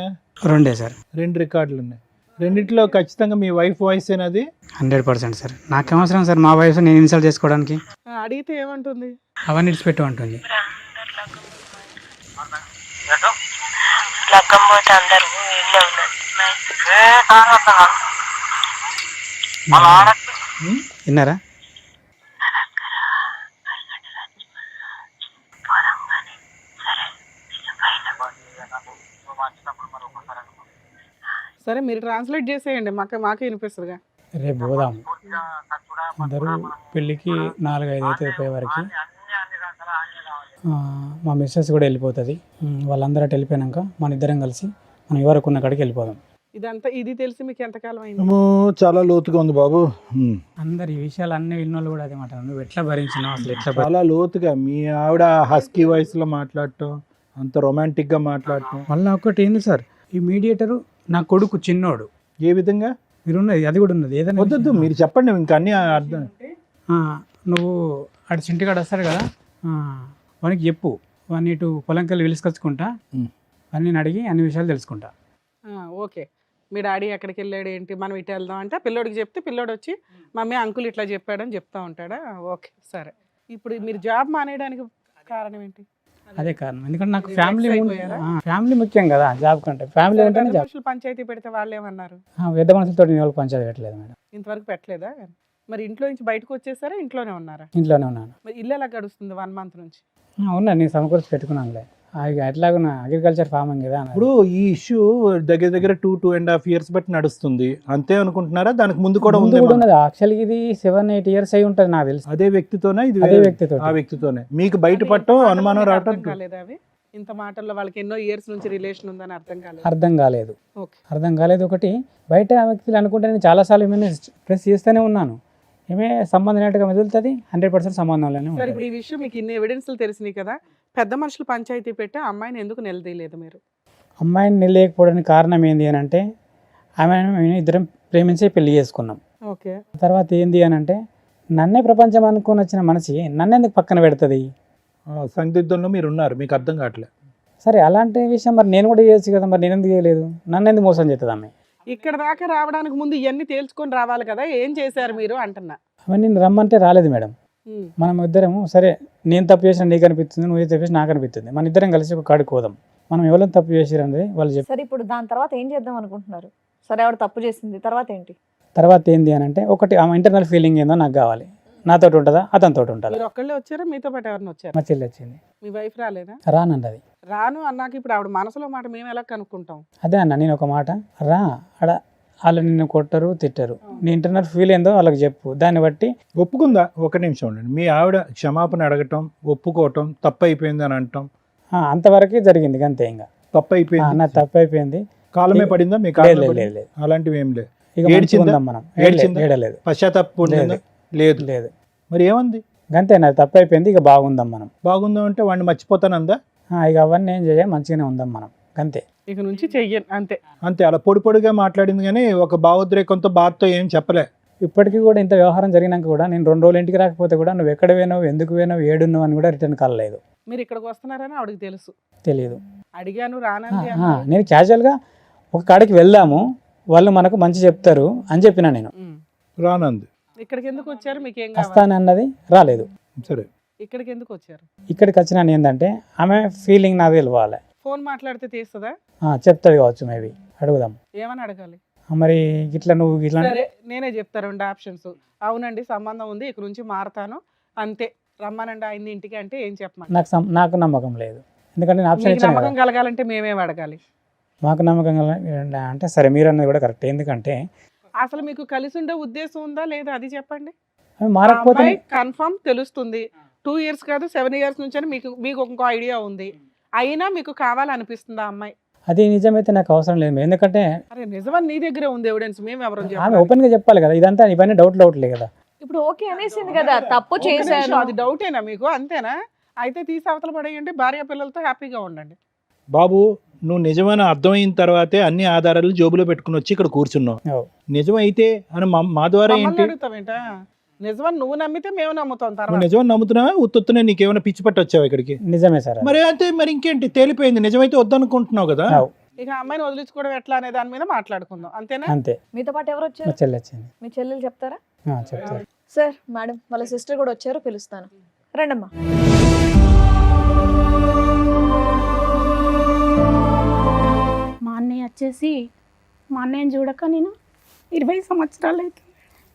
2 సార్. 2 రికార్డులు ఉన్నాయి. రెండిట్లో ఖచ్చితంగా మీ వైఫ్ వాయిస్ ఏనాది? 100% సార్. నాకేం అవసరం సార్ మా వైఫ్ నేను ఇన్సల్ట్ చేసుకోవడానికి? అడిగితే ఏమంటుంది? అవన్నీ ఇడిచిపెట్టు అంటుంది. విన్నారా? సరే మీరు ట్రాన్స్లేట్ చేసేయండి, మాకే వినిపిస్తుందిగా. రేపు పోదాం అందరూ పెళ్ళికి 4-5 అయితే అయిపోయే వరకు. మా మిస్సెస్ కూడా వెళ్ళిపోతుంది. వాళ్ళందరూ అటు వెళ్ళిపోయాక మన ఇద్దరం కలిసి మనం ఎవరికి ఉన్న కాడికి వెళ్ళిపోదాం. ఇదంతా ఇది తెలిసి మీకు ఎంతకాలం అయింది? చాలా లోతుగా ఉంది బాబు. అందరు ఈ విషయాలు అన్ని విన్నోళ్ళు కూడా అదే మాట. నువ్వు ఎట్లా భరించినావు అసలు? ఎట్లా చాలా లోతుగా మీ ఆవిడ హస్కీ వాయిస్ లో మాట్లాడటం, అంత రొమాంటిక్ గా మాట్లాడటం. మళ్ళీ ఒకటి ఏంది సార్, ఈ మీడియేటరు నా కొడుకు చిన్నోడు. ఏ విధంగా? మీరు ఉన్నది అది కూడా ఉన్నది. ఏదైనా వద్దు మీరు చెప్పండి, ఇంకా అన్ని అర్థం. నువ్వు అటు చింటికాడు వస్తాడు కదా, వానికి చెప్పు, వాడిని ఇటు పొలంకెళ్ళి పిలుచుకొచ్చుకుంటా, అని నేను అడిగి అన్ని విషయాలు తెలుసుకుంటా. ఓకే, మీ డాడీ ఎక్కడికి వెళ్ళాడు ఏంటి, మనం ఇటు వెళ్దాం అంటే పిల్లోడికి చెప్తే పిల్లోడు వచ్చి మమ్మీ అంకుల్ ఇట్లా చెప్పాడని చెప్తా ఉంటాడా? ఓకే సరే. ఇప్పుడు మీరు జాబ్ మానేయడానికి కారణం ఏంటి? అదే కారణం. ఎందుకంటే నాకు ఫ్యామిలీ ముఖ్యం కదా జాబ్ కంటే. ఫ్యామిలీ ఉంటేనే జాబ్. పంచాయతీ పెడితే వాళ్ళు ఏమన్నారు? పెద్ద మనుషులతో నేను వాళ్ళకి పంచాయతీ పెట్టలేదు మేడం. ఇంతవరకు పెట్టలేదా? మరి ఇంట్లో నుంచి బయటకు వచ్చేసారా, ఇంట్లోనే ఉన్నారా? ఇంట్లోనే ఉన్నాను. మరి ఇల్లు ఎలా గడుస్తుంది 1 month నుంచి? ఉన్నా, నేను సమకూర్చి పెట్టుకున్నానులే. ఎట్లాగో అగ్రికల్చర్ ఫార్మింగ్ కదా. ఇప్పుడు ఈ ఇష్యూ దగ్గర 2.5 years బట్టి నడుస్తుంది అంతే అనుకుంటున్నారా? దానికి ముందు కూడా ఉంది? యాక్చువల్గా ఇది 7-8 years అయి ఉంటుంది నాకు తెలుసు. అదే వ్యక్తితోనే ఇది? అదే వ్యక్తితో. ఆ వ్యక్తితోనే మీకు బయటపడటం అనుమానం రావటం కాలేదా? అవి ఇంత మాటల్లో వాళ్ళకి ఎన్నో ఇయర్స్ నుంచి రిలేషన్ ఉందని అర్థం కాలేదు. ఓకే, అర్థం కాలేదు. ఒకటి బయట వ్యక్తులు అనుకుంటే నేను చాలాసార్లు ఏమైనా ప్రెస్ చేస్తూనే ఉన్నాను. ఏమే సంబంధం లేనట్టుగా మెదులుతుంది, 100% సంబంధంలోనే సరే. ఉంటుంది. ఇప్పుడు ఈ విషయం మీకు ఇన్ని ఎవిడెన్స్లు తెలిసినాయి కదా, పెద్ద మనుషులు పంచాయతీ పెట్టి ఆ అమ్మాయిని ఎందుకు నిలదీయలేదు మీరు? అమ్మాయిని నిలలేకపోవడానికి కారణం ఏంది అని అంటే, మేము ఇద్దరం ప్రేమించి పెళ్లి చేసుకున్నాం. ఓకే, తర్వాత ఏంది అని అంటే, నన్నే ప్రపంచం అనుకుని వచ్చిన మనిషి నన్ను ఎందుకు పక్కన పెడుతుంది? సందిగ్ధంలో మీరు ఉన్నారు, మీకు అర్థం కావట్లేదు. సరే అలాంటి విషయం మరి నేను కూడా చేయొచ్చు కదా, మరి నేను ఎందుకు చేయలేదు? నన్ను ఎందుకు మోసం చేస్తుంది అమ్మాయి? ఇక్కడ దాకా రావడానికి ముందు ఇవన్నీ తేల్చుకొని రావాలి కదా, ఏం చేశారు మీరు అంటున్నా. అవన్నీ నేను రమ్మంటే రాలేదు మేడం. మనం ఇద్దరము సరే, నేను తప్పు చేసిన నీకు అనిపిస్తుంది, నువ్వు తప్పు చేసి నాకు అనిపిస్తుంది, మన ఇద్దరం కలిసి ఒక కాడికి పోదాం, మనం ఎవరైనా తప్పు చేసిరని వాళ్ళు చెప్పి. సరే ఇప్పుడు దాని తర్వాత ఏం చేద్దాం అనుకుంటున్నారు? సరే ఆవిడ తప్పు చేసింది, తర్వాత ఏంటి? తర్వాత ఏంది అని అంటే, ఒకటి ఆమె ఇంటర్నల్ ఫీలింగ్ ఏందో నాకు కావాలి. నాతో ఉంటుందా, అతనితో ఉంటుందా? మీరు ఒక్కళ్ళే వచ్చారా, మీతో పాటు ఎవరిని వచ్చారు? మా చెల్లి వచ్చింది. మీ వైఫ్ రాలేదా? రానండి. రాను అన్నాక ఇప్పుడు ఆవిడ మనసులో మాట మేము ఎలా కనుక్కుంటాం? అదే అన్న, నేను ఒక మాట రా, అడ వాళ్ళు నిన్ను కొట్టరు తిట్టరు, నీ ఇంటర్నల్ ఫీల్ ఏందో వాళ్ళకి చెప్పు, దాన్ని బట్టి ఒప్పుకుందా? ఒక నిమిషం ఉండండి. మీ ఆవిడ క్షమాపణ అడగటం, ఒప్పుకోవటం, తప్పు అయిపోయింది అని అంటాం, అంతవరకే జరిగింది అంతే. ఇంకా తప్పు అయిపోయింది, నా తప్పు అయిపోయింది. కాలమే పడిందా మీకు? లేదు, అలాంటివి ఏం లేదు. ఏడ్చిందా? మనం ఏడలేదు. పశ్చాత్తాపం లేదు లేదు. మరి ఏమంది? అంతే, నాది తప్పు అయిపోయింది, ఇక బాగుందాం మనం. బాగుందాం అంటే వాడిని మర్చిపోతానందా? ఇక అవన్నీ ఏం చేయ మంచిగానే ఉందాం మనం అంతే. ఇక నుంచి చెయ్యను అంతే. అంతే, అలా పొడి పొడిగా మాట్లాడింది కానీ ఒక భావోద్రేకంతో బాధతో ఏం చెప్పలే. ఇప్పటికీ కూడా ఇంత వ్యవహారం జరిగినాక కూడా నేను 2 రోజులు ఇంటికి రాకపోతే కూడా నువ్వు ఎక్కడ పోయినావు, ఎందుకు పోయినావు, ఏడున్నావు అని కూడా రిటర్న్ కాల్ లేదు. మీరు ఇక్కడికి వస్తున్నారని ఆవిడకి తెలుసు, తెలియదు. అడిగాను రానంది నేను క్యాజువల్గా ఒక కాడికి వెళ్దాము, వాళ్ళు మనకు మంచి చెప్తారు అని చెప్పిన. నేను రానంది. ఇక్కడికి ఎందుకు వచ్చారు, మీకు ఏం కావాలి? వస్తానన్నది రాలేదు. సరే, ఇక్కడికి ఎందుకు వచ్చారు? ఇక్కడికి వచ్చినాను ఏంటంటే ఆమె ఫీలింగ్ నాకు తెలియాలి. ఫోన్ మాట్లాడితే తీస్తుందా? చెప్తుంది కావచ్చు, మేబీ అడుగుదాం. ఏమని అడగాలి? మరి ఇట్లా నువ్వు ఇట్లా సరే నేనే చెప్తా 2 ఆప్షన్స్. అవునండి సంబంధం ఉంది, ఇక్కడ నుంచి మారతాను అంతే, రమ్మనండి ఆయన్ని ఇంటికి అంటే ఏం చెప్పమని? నాకు నమ్మకం లేదు. ఎందుకంటే నేను ఆప్షన్ మీకు ఇచ్చాను నమ్మకం కదా. కలగాలంటే మేమేం అడగాలి? మాకు నమ్మకం అంటే సరే మీరు అన్నది కూడా కరెక్ట్. ఎందుకంటే అసలు మీకు కలిసి ఉండే ఉద్దేశం ఉందా లేదా అది చెప్పండి. అవి మారకపోతే కన్ఫర్మ్ తెలుస్తుంది. 2 years కాదు 7 years నుంచి అని మీకు ఇంకో ఐడియా ఉంది, అయినా మీకు కావాలనిపిస్తుందా అమ్మాయి? అది నిజమైతే నాకు అవసరం లేదు. ఎందుకంటే అరే నిజమని నీ దగ్గరే ఉంది ఎవిడెన్స్, మేము ఎవరు ఆమె ఓపెన్ గా చెప్పాలి కదా. ఇదంతా ఇవన్నీ డౌట్లే కదా. ఇప్పుడు ఓకే అనేసింది కదా, తప్పు చేశాను. అది డౌటేనా మీకు? అంతేనా? అయితే తీసి అవతల పడేయండి, భార్య పిల్లలతో హ్యాపీగా ఉండండి. బాబు నువ్వు నిజమైన అర్థమైన తర్వాతే అన్ని ఆధారాలు జోబులో పెట్టుకుని వచ్చి ఇక్కడ కూర్చున్నావు. ఓ. నిజమైతే అని మా ద్వారా మమ్మల్ని ఏంటి? అడుగుతావేంటా? నిజమని నువ్వు నమ్మితే మేము నమ్ముతాం నువ్వు తర్వాత. నిజమని నమ్ముతున్నావా? ఉత్తునే నీకేమైనా పిచ్చి పట్టి వచ్చావు ఇక్కడికి? నిజమే సార్. మరి అంతే, మరి ఇంకేంటి, తేలిపోయింది. నిజమైతే వద్దనుకుంటున్నావు కదా. ఇక అమ్మాయిని వదిలించుకోవడం ఎట్లా అనే దాని మీద మాట్లాడుకుందాం, అంతేనా? అంతే. మీతో పాటు ఎవరు మా వచ్చారు? చెల్లి వచ్చింది. మీ చెల్లెలు చెప్తారా? చెప్తారు. సార్ మేడం వాళ్ళ సిస్టర్ కూడా వచ్చారు, పిలుస్తాను. రండమ్మా. మా అన్నయ్య వచ్చేసి, మా అన్నయ్యని చూడక నేను 20 సంవత్సరాలు అవుతుంది.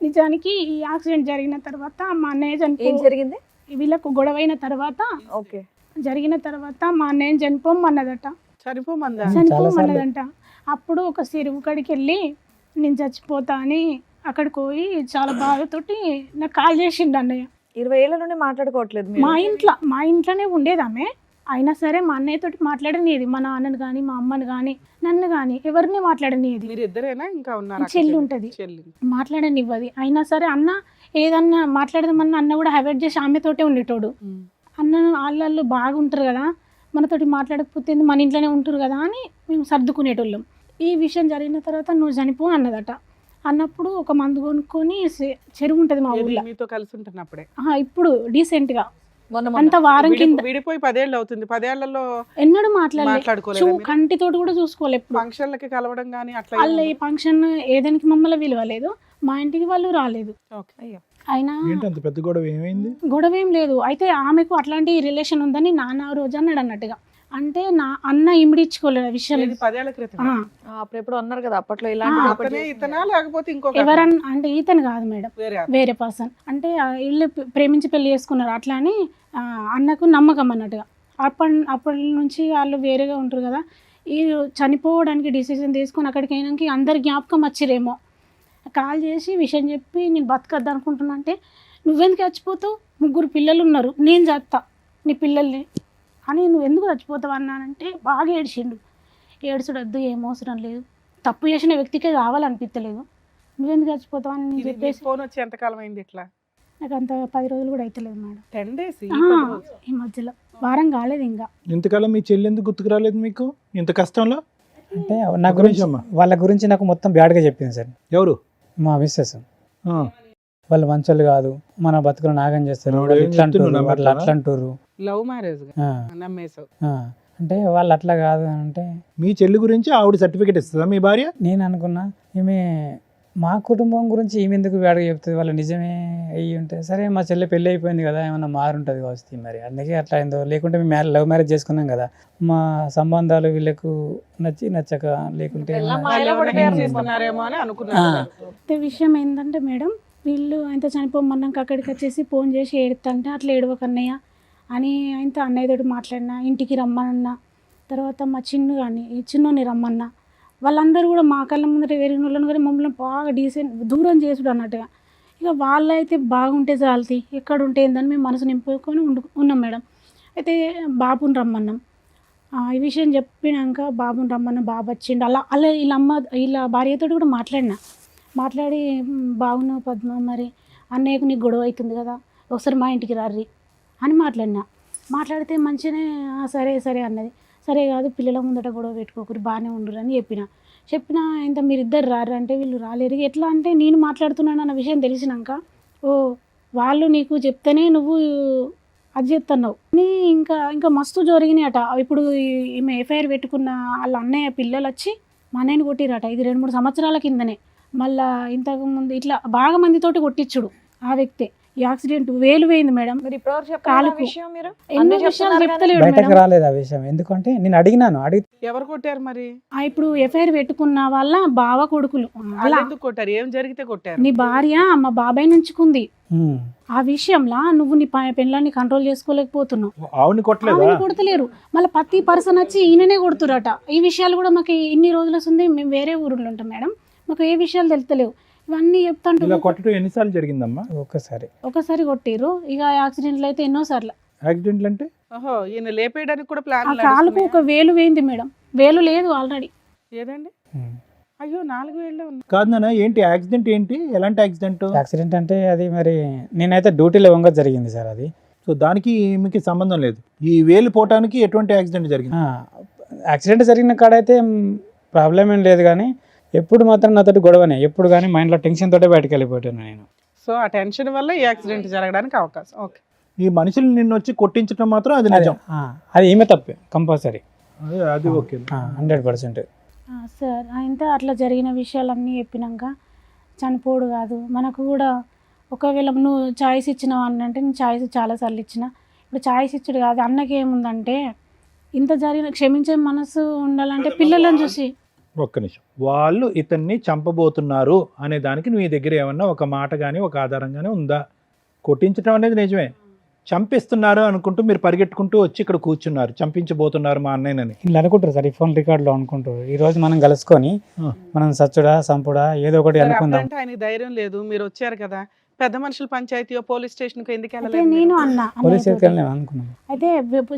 నిజానికి ఈ యాక్సిడెంట్ జరిగిన తర్వాత మా అన్నయ్య ఏం జరిగింది? వీళ్ళకు గొడవైన తర్వాత ఓకే, జరిగిన తర్వాత మా అన్నయ్యని చనిపోమన్నదట. సరిపోమందా? చనిపోమన్నదంట. అప్పుడు ఒక చెరువు కాడికి వెళ్ళి నేను చచ్చిపోతా అని అక్కడికి పోయి చాలా బాధతోటి నాకు కాల్ చేసిండు అన్నయ్య. 20 ఏళ్ళ నుండి మాట్లాడుకోవట్లేదు మీరు? మా ఇంట్లోనే ఉండేది ఆమె. అయినా సరే మా అన్నయ్యతోటి మాట్లాడనిది, మా నాన్నని కానీ మా అమ్మని కానీ నన్ను కానీ ఎవరిని మాట్లాడనిది. మీరు ఇద్దరేనా ఇంకా ఉన్నారు? చెల్లి ఉంటుంది, చెల్లి మాట్లాడనివ్వది. అయినా సరే అన్న ఏదన్నా మాట్లాడదామన్నా అన్న కూడా అవాయిడ్ చేసి ఆమెతోటే ఉండేటోడు. అన్న వాళ్ళు బాగుంటారు కదా, మనతోటి మాట్లాడకపోతే మన ఇంట్లోనే ఉంటారు కదా అని మేము సర్దుకునేటోళ్ళం. ఈ విషయం జరిగిన తర్వాత నువ్వు చనిపో అన్నదట. అన్నప్పుడు ఒక మందు కొనుక్కొని చెరువు ఉంటుంది మా ఊళ్ళో, మీతో కలిసి ఉంటున్నప్పుడే. ఇప్పుడు డీసెంట్గా మొన్న అంత వారం కింద. విడిపోయి 10 ఏళ్ళు అవుతుంది. 10 ఏళ్లలో ఎన్నడూ మాట్లాడుకోలేదు. కంటితోటి కూడా చూసుకోలేదు. ఎప్పుడు ఫంక్షన్లకి కలవడం కానీ అట్లా వాళ్ళు ఈ ఫంక్షన్ ఏదానికి మమ్మల్ని విలువలేదు, మా ఇంటికి వాళ్ళు రాలేదు. అయ్యో. అయినా ఏంటి అంత పెద్ద గొడవ ఏమైంది? గొడవ ఏం లేదు. అయితే ఆమెకు అట్లాంటి రిలేషన్ ఉందని నాన్న రోజు అన్నాడు అన్నట్టుగా. అంటే నా అన్న ఇమిడిచ్చుకోలేదు విషయం. 10 ఏళ్ల క్రితం. అప్పుడు ఎప్పుడు అన్నారు కదా అప్పట్లో ఆ, ఇలాంటి ఇతనా లేకపోతే ఇంకొక ఎవరన్నా అంటే ఈతను కాదు మేడం, వేరే వేరే పర్సన్. అంటే వీళ్ళు ప్రేమించి పెళ్లి చేసుకున్నారు. అట్లా అని అన్నకు నమ్మకం అన్నట్టుగా. అప్పటి నుంచి వాళ్ళు వేరేగా ఉంటారు కదా. ఈ చనిపోవడానికి డిసిజన్ తీసుకొని అక్కడికి అయినాక అందరి జ్ఞాపకం వచ్చిరేమో. కాల్ చేసి విషయం చెప్పి నేను బతకద్దు అనుకుంటున్నా అంటే, నువ్వెందుకు చచ్చిపోతావు, 3 పిల్లలు ఉన్నారు, నేను చస్తా నీ పిల్లల్ని అని, నువ్వు ఎందుకు చచ్చిపోతావు అన్నానంటే బాగా ఏడ్చిండు. ఏడ్చడద్దు, ఏం అవసరం లేదు, తప్పు చేసిన వ్యక్తికే కావాలనిపించలేదు, నువ్వెందుకు చచ్చిపోతావు అని నేను చెప్పేసి. ఫోన్ వచ్చి ఎంతకాలం అయింది ఇట్లా? నాకు అంత 10 రోజులు కూడా అవుతలేదు మేడం. 10 days ఈ మధ్యలో వారం కాలేదు ఇంకా. ఇంతకాలం మీ చెల్లి ఎందుకు గుర్తుకు రాలేదు మీకు ఇంత కష్టంలో? అంటే నా గురించి వాళ్ళ గురించి నాకు మొత్తం బ్యాడ్గా చెప్పింది సార్. ఎవరు? మా మిస్సెస్. ఆ. వాళ్ళు మంచోళ్ళు కాదు, మన బతుకులు నాగం చేస్తారు, ఎవడు వాళ్ళు ఏం ఇట్లా అంటారు, చెప్తున్నాడు, వాళ్ళు అట్లా అంటారు. లవ్ మ్యారేజ్ ఆ, నమ్మేసావు. ఆ. అంటే వాళ్ళు అట్లా కాదు అంటే మీ చెల్లి గురించి ఆవిడ సర్టిఫికేట్ ఇస్తుందా మీ భార్య? నేను అనుకున్నా ఈమె మా కుటుంబం గురించి ఈమె ఎందుకు బ్యాడ్గా చెప్తుంది, వాళ్ళు నిజమే అయ్యి ఉంటే సరే మా చెల్లి పెళ్ళి అయిపోయింది కదా ఏమన్నా మారుంటుంది కావచ్చు మరి, అందుకే అట్లా ఏందో. లేకుంటే మేము లవ్ మ్యారేజ్ చేసుకున్నాం కదా, మా సంబంధాలు వీళ్ళకు నచ్చక లేకుంటే చేసుకున్నారేమో అని అనుకున్నాను. అయితే విషయం ఏంటంటే మేడం, వీళ్ళు ఆయన చనిపోమన్నాక అక్కడికి వచ్చేసి ఫోన్ చేసి ఏడుతుంటే అట్లా ఏడవకన్నయ్య అని ఆయనతో అన్నయ్యతోటి మాట్లాడినా, ఇంటికి రమ్మనన్నా. తర్వాత మా ఈ చిన్నోని రమ్మన్నా. వాళ్ళందరూ కూడా మా కళ్ళ ముందర వేరే వాళ్ళని కానీ మమ్మల్ని బాగా దూరం చేసుడు అన్నట్టుగా. ఇక వాళ్ళైతే బాగుంటే చాలతి, ఎక్కడ ఉంటే ఏందని మేము మనసు నింపుకొని ఉన్నాం మేడం. అయితే బాబుని రమ్మన్నాం. ఈ విషయం చెప్పినాక బాబుని రమ్మన్నా, బాబు వచ్చిండు. అలా వీళ్ళ భార్యతో కూడా మాట్లాడి బాగున్నావు పద్మ, మరి అన్నయ్యకు నీకు గొడవ అవుతుంది కదా, ఒకసారి మా ఇంటికి రారి అని మాట్లాడినా. మాట్లాడితే మంచిగానే సరే సరే అన్నది. సరే కాదు పిల్లల ముందట గొడవ పెట్టుకోకూరి బాగానే ఉండరు అని చెప్పిన ఇంత మీరిద్దరు రారు అంటే వీళ్ళు రాలేరు. ఎట్లా అంటే నేను మాట్లాడుతున్నాను అన్న విషయం తెలిసినాక ఓ వాళ్ళు నీకు చెప్తేనే నువ్వు అది చేస్తున్నావు అని ఇంకా మస్తు జరిగినాయట. ఇప్పుడు ఈమె ఎఫ్ఐఆర్ పెట్టుకున్న వాళ్ళ అన్నయ్య పిల్లలు వచ్చి మా అన్నయ్యని కొట్టిరట. ఇది 2-3 సంవత్సరాల కిందనే. మళ్ళా ఇంతకుముందు ఇట్లా బాగా మందితోటి కొట్టించుడు ఆ వ్యక్తే. ఈ యాక్సిడెంట్ వేలు వేయింది మేడం. మీరు ఇప్పటివరకు చెప్పాలి కాలుకు. విషయం మీరు ఎన్నో అన్నీ విషయాలు చెప్తున్నారు కానీ చెప్తలేడు బయటకు మేడం. రాలేదు ఆ విషయం. ఎందుకంటే నేను అడిగినాను, ఎవరు కొట్టారు మరి? ఇప్పుడు ఎఫ్ఐఆర్ పెట్టుకున్న వాళ్ళ బావ కొడుకులు వాళ్ళు అలా ఎందుకు కొట్టారు? ఏం జరిగితే కొట్టారు? నీ భార్య మా బాబాయ్ నుంచుకుంది. ఉమ్, ఆ విషయంలో నువ్వు నీ పెళ్ళాన్ని కంట్రోల్ చేసుకోలేకపోతున్నావు. ఆవిడని కొట్టలేదా? ఆమెను కొడతలేరు. మళ్ళీ ప్రతి పర్సన్ వచ్చి ఈయననే కొడుతురట. ఈ విషయాలు కూడా మాకు ఇన్ని రోజులు వస్తుంది. మేము వేరే ఊరిలో ఉంటాం మేడం. మాకు ఏ విషయాలు తెలుస్తలేవు. ఇవన్నీ ఇలా చెప్తాంటు కొట్టడం ఎన్నిసార్లు జరిగిందమ్మా? ఒక్కసారి ఒకసారి కొట్టిర్రు. ఇక యాక్సిడెంట్లు అయితే ఎన్నోసార్లు. యాక్సిడెంట్లు అంటే ఓహో, ఈయన లేపేయడానికి కూడా ఆ ప్లాన్ కాలుకు ఒక వేలు వేయింది మేడం. వేలు లేదు ఆల్రెడీ. ఏదండి? ఉమ్. అయ్యో 4 వేళ్ళే ఉంది. కాదు నాన్న, ఏంటి యాక్సిడెంట్? ఏంటి ఎలాంటి యాక్సిడెంట్? యాక్సిడెంట్ అంటే అది మరి నేనైతే డ్యూటీలో వంగ జరిగింది సార్. అది సో దానికి మీకు సంబంధం లేదు. ఈ వేలు పోవటానికి ఎటువంటి యాక్సిడెంట్ జరిగింది? యాక్సిడెంట్ జరిగిన కాడైతే ప్రాబ్లం ఏం లేదు, కానీ ఎప్పుడు మాత్రం నాతోటి గొడవనే. ఎప్పుడు కానీ మైండ్లో టెన్షన్ తోటే బయటకు వెళ్ళిపోయాను నేను. సో ఆ టెన్షన్ వల్ల ఈ యాక్సిడెంట్ జరగడానికి అవకాశం. ఓకే. ఈ మనుషులు నిన్ను వచ్చి కొట్టించడం మాత్రం అది నిజం. అది ఏమే తప్పే కంపల్సరీ. అది ఓకే. 100%. సార్ అయితే అట్లా జరిగిన విషయాలన్నీ చెప్పినాక చనిపోడు కాదు మనకు కూడా. ఒకవేళ నువ్వు ఛాయిస్ ఇచ్చినావు అంటే నేను ఛాయిస్ చాలాసార్లు ఇచ్చిన. ఇప్పుడు ఛాయిస్ ఇచ్చుడు కాదు. అన్నకి ఏముందంటే ఇంత జరిగిన క్షమించే మనసు ఉండాలంటే పిల్లలను చూసి. ఒక్క నిమిషం. వాళ్ళు ఇతన్ని చంపబోతున్నారు అనే దానికి నీ దగ్గర ఏమన్నా ఒక మాట కానీ ఒక ఆధారం కానీ ఉందా? కొట్టించడం అనేది నిజమే. చంపిస్తున్నారు అనుకుంటూ మీరు పరిగెట్టుకుంటూ వచ్చి ఇక్కడ కూర్చున్నారు, చంపించబోతున్నారు మా అన్నయ్యనని. ఇలా అనుకుంటారు సార్, ఈ ఫోన్ రికార్డులో అనుకుంటారు. ఈ రోజు మనం కలుసుకొని మనం సచ్చుడా సంపుడా ఏదో ఒకటి సరే, అనుకుందాం. అప్పుడంటే ఆయనకి ధైర్యం లేదు. మీరు వచ్చారు కదా, పెద్ద మనుషులు పంచాయతీయో పోలీస్ స్టేషన్కి ఎందుకు అయితే వెళ్ళలేదు? నేను అన్నా పోలీస్ అన్నయ్యతోటి. వెళ్ళాం అనుకున్నాం. అయితే